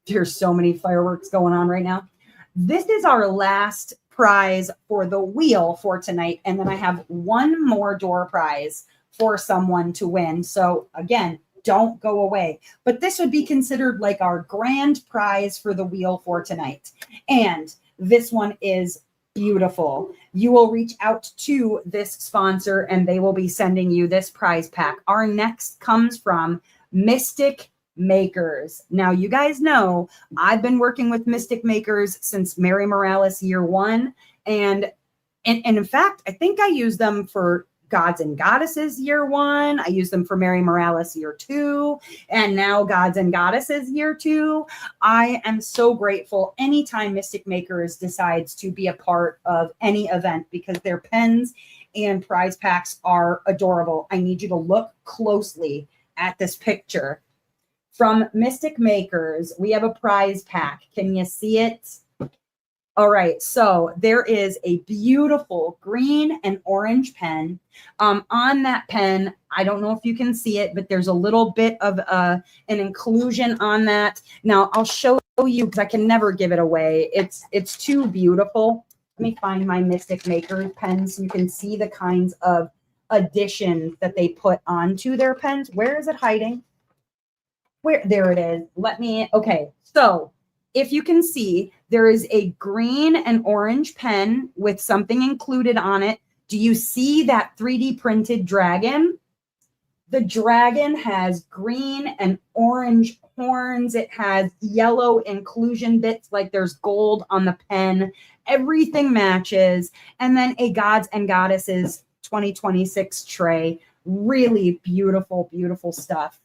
there's so many fireworks going on right now. This is our last prize for the wheel for tonight. And then I have one more door prize for someone to win. So again, don't go away. But this would be considered like our grand prize for the wheel for tonight. And this one is beautiful. You will reach out to this sponsor and they will be sending you this prize pack. Our next comes from Mystic Makers. Now, you guys know I've been working with Mystic Makers since Mary Morales year 1. And in fact, I think I used them for Gods and Goddesses year 1. I used them for Mary Morales year 2. And now Gods and Goddesses year 2. I am so grateful anytime Mystic Makers decides to be a part of any event because their pens and prize packs are adorable. I need you to look closely at this picture. From Mystic Makers, we have a prize pack. Can you see it? All right, so there is a beautiful green and orange pen. On that pen, I don't know if you can see it, but there's a little bit of an inclusion on that. Now, I'll show you because I can never give it away. It's too beautiful. Let me find my Mystic Makers pen so you can see the kinds of additions that they put onto their pens. Where is it hiding? There it is. Okay. So if you can see, there is a green and orange pen with something included on it. Do you see that 3D printed dragon? The dragon has green and orange horns. It has yellow inclusion bits, like there's gold on the pen. Everything matches. And then a Gods and Goddesses 2026 tray. Really beautiful, beautiful stuff.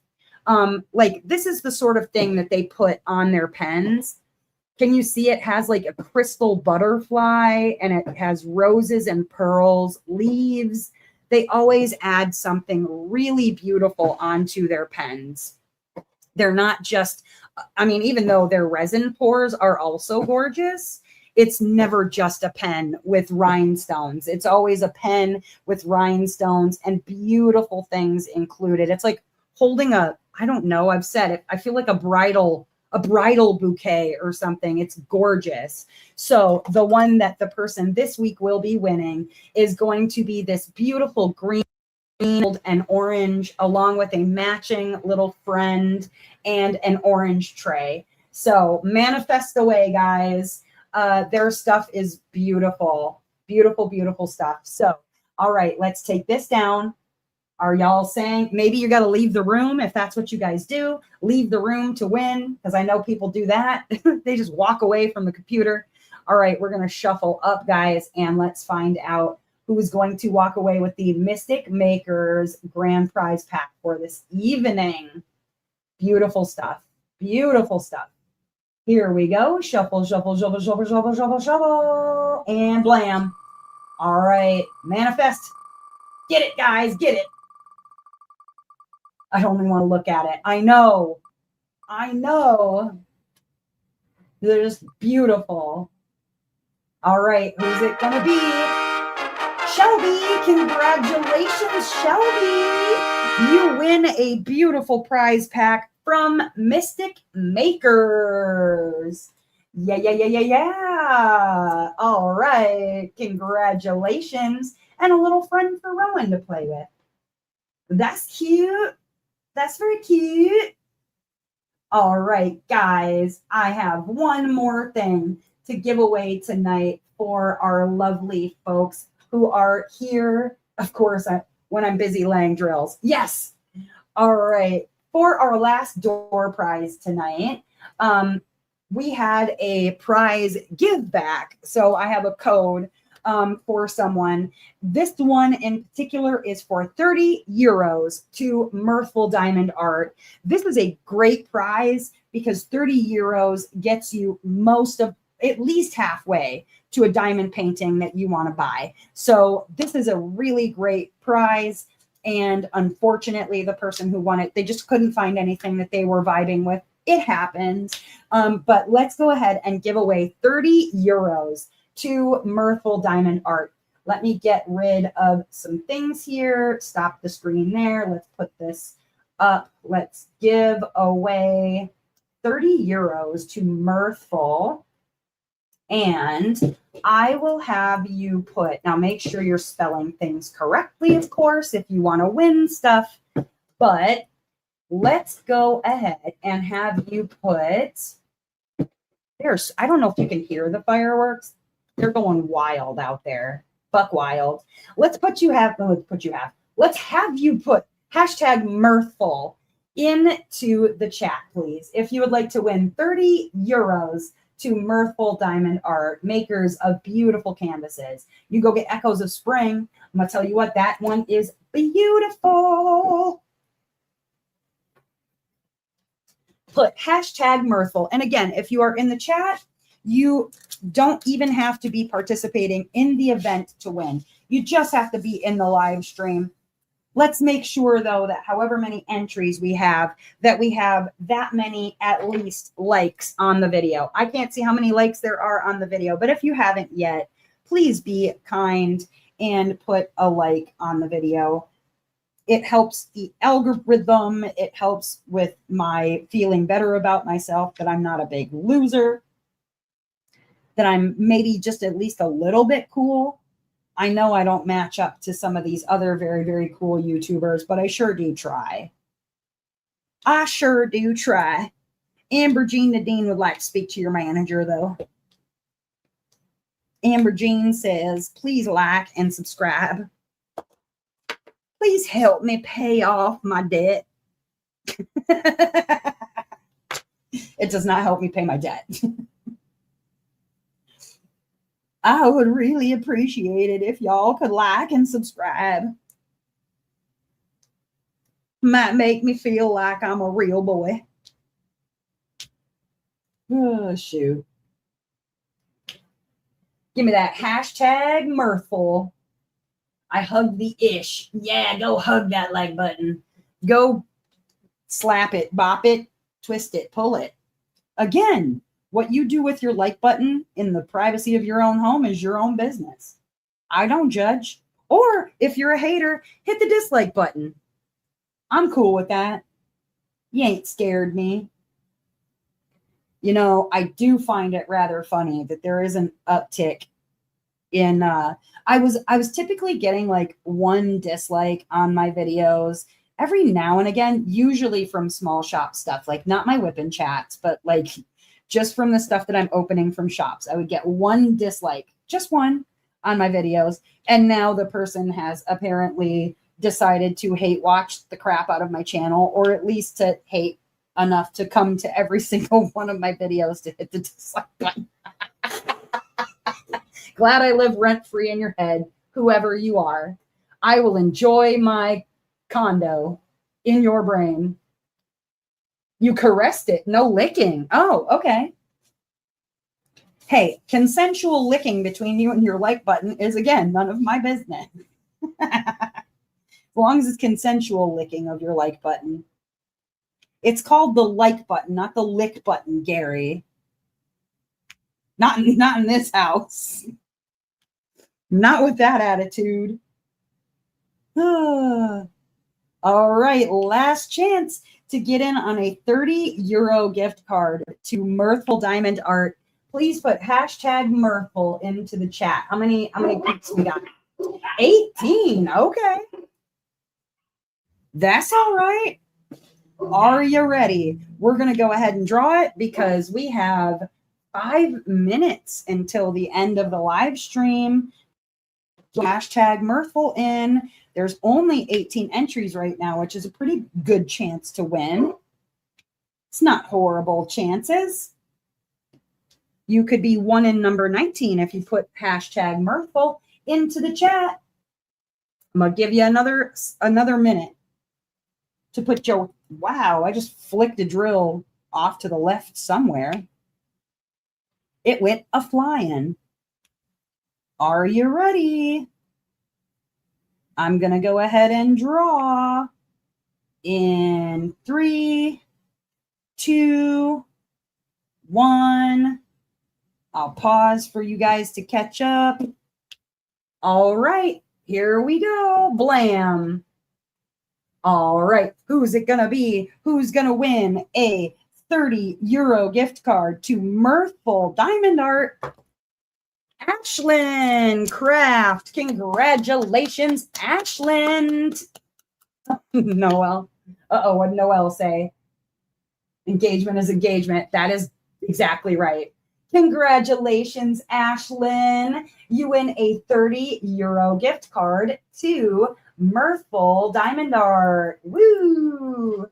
Like this is the sort of thing that they put on their pens. Can you see it has like a crystal butterfly and it has roses and pearls, leaves. They always add something really beautiful onto their pens. They're not just, I mean, even though their resin pours are also gorgeous, it's never just a pen with rhinestones. It's always a pen with rhinestones and beautiful things included. It's like holding a, I don't know, I've said it, I feel like a bridal bouquet or something. It's gorgeous. So the one that the person this week will be winning is going to be this beautiful green and orange, along with a matching little friend and an orange tray. So manifest away, guys. Their stuff is beautiful, beautiful, beautiful stuff. So, all right, let's take this down. Are y'all saying maybe you got to leave the room if that's what you guys do? Leave the room to win, because I know people do that. They just walk away from the computer. All right, we're going to shuffle up, guys, and let's find out who is going to walk away with the Mystic Makers grand prize pack for this evening. Beautiful stuff. Beautiful stuff. Here we go. Shuffle, shuffle, shuffle, shuffle, shuffle, shuffle, shuffle, and blam. All right, manifest. Get it, guys, get it. I don't even want to look at it. I know. They're just beautiful. All right, who's it going to be? Shelby, congratulations, Shelby. You win a beautiful prize pack from Mystic Makers. Yeah. All right, congratulations. And a little friend for Rowan to play with. That's cute. That's very cute. All right, guys, I have one more thing to give away tonight for our lovely folks who are here, of course, when I'm busy laying drills. Yes. All right. For our last door prize tonight, we had a prize give back. So I have a code for someone. This one in particular is for 30 euros to Mirthful Diamond Art. This is a great prize because 30 euros gets you most of, at least halfway to a diamond painting that you want to buy. So this is a really great prize. And unfortunately, the person who won it, they just couldn't find anything that they were vibing with. It happens. But let's go ahead and give away 30 euros to Mirthful Diamond Art. Let me get rid of some things here. Stop the screen there. Let's put this up. Let's give away 30 euros to Mirthful. And I will have you put, now make sure you're spelling things correctly, of course, if you want to win stuff. But let's go ahead and have you put, there's, I don't know if you can hear the fireworks. They're going wild out there. Buck wild. Let's have you put hashtag Mirthful into the chat, please. If you would like to win 30 euros to Mirthful Diamond Art, makers of beautiful canvases. You go get Echoes of Spring. I'm going to tell you what, that one is beautiful. Put hashtag Mirthful. And again, if you are in the chat, you don't even have to be participating in the event to win. You just have to be in the live stream. Let's make sure, though, that however many entries we have, that we have that many at least likes on the video. I can't see how many likes there are on the video, but if you haven't yet, please be kind and put a like on the video. It helps the algorithm. It helps with my feeling better about myself, that I'm not a big loser, that I'm maybe just at least a little bit cool. I know I don't match up to some of these other very, very cool YouTubers, but I sure do try. I sure do try. Amber Jean Nadine would like to speak to your manager, though. Amber Jean says, please like and subscribe. Please help me pay off my debt. It does not help me pay my debt. I would really appreciate it if y'all could like and subscribe. Might make me feel like I'm a real boy. Oh, shoot. Give me that hashtag Mirthful. I hug the ish. Yeah, go hug that like button. Go slap it, bop it, twist it, pull it. Again, What you do with your like button in the privacy of your own home is your own business. I don't judge. Or if you're a hater, hit the dislike button. I'm cool with that. You ain't scared me. You know, I do find it rather funny that there is an uptick in I was typically getting like one dislike on my videos every now and again, usually from small shop stuff, like not my whipping chats, but like just from the stuff that I'm opening from shops. I would get one dislike, just one on my videos. And now the person has apparently decided to hate watch the crap out of my channel, or at least to hate enough to come to every single one of my videos to hit the dislike button. Glad I live rent-free in your head, whoever you are. I will enjoy my condo in your brain. You caressed it, no licking. Oh, okay. Hey, consensual licking between you and your like button is, again, none of my business. As long as it's consensual licking of your like button. It's called the like button, not the lick button, Gary. Not in this house. Not with that attitude. All right, last chance to get in on a 30 euro gift card to Mirthful Diamond Art. Please put hashtag Mirthful into the chat. How many peeps we got? 18. Okay. That's all right. Are you ready? We're going to go ahead and draw it because we have 5 minutes until the end of the live stream. Hashtag Mirthful in. There's only 18 entries right now, which is a pretty good chance to win. It's not horrible chances. You could be one in number 19 if you put hashtag Mirthful into the chat. I'm going to give you another minute to put your, wow, I just flicked a drill off to the left somewhere. It went a-flying. Are you ready? I'm going to go ahead and draw in 3, 2, 1. I'll pause for you guys to catch up. All right, here we go. Blam. All right, who's it going to be? Who's going to win a 30 euro gift card to Mirthful Diamond Art? Ashlyn Craft. Congratulations, Ashlyn. Noel. Uh-oh, what did Noel say? Engagement is engagement. That is exactly right. Congratulations, Ashlyn. You win a 30 euro gift card to Mirthful Diamond Art. Woo!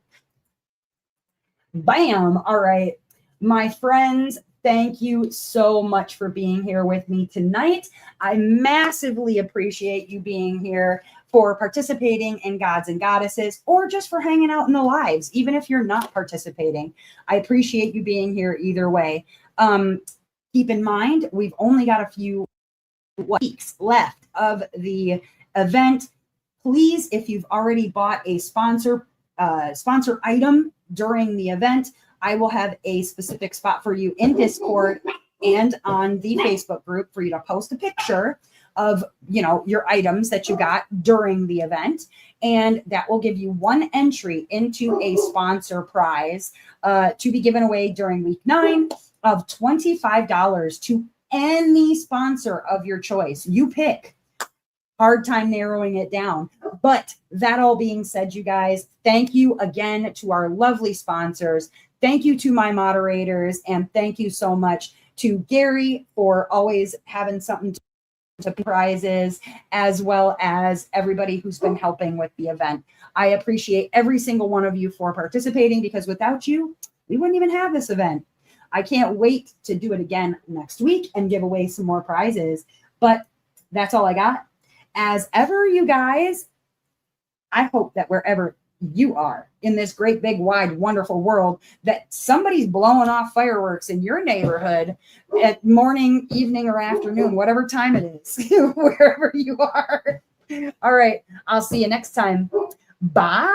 Bam. All right. My friends, thank you so much for being here with me tonight. I massively appreciate you being here, for participating in Gods and Goddesses, or just for hanging out in the lives, even if you're not participating. I appreciate you being here either way. Keep in mind, we've only got a few weeks left of the event. Please, if you've already bought a sponsor item during the event, I will have a specific spot for you in Discord and on the Facebook group for you to post a picture of, you know, your items that you got during the event. And that will give you 1 entry into a sponsor prize to be given away during week 9 of $25 to any sponsor of your choice. You pick. Hard time narrowing it down. But that all being said, you guys, thank you again to our lovely sponsors. Thank you to my moderators. And thank you so much to Gary for always having something to prizes, as well as everybody who's been helping with the event. I appreciate every single one of you for participating, because without you, we wouldn't even have this event. I can't wait to do it again next week and give away some more prizes. But that's all I got. As ever, you guys, I hope that wherever you are in this great, big, wide, wonderful world, that somebody's blowing off fireworks in your neighborhood at morning, evening, or afternoon, whatever time it is, wherever you are. All right. I'll see you next time. Bye.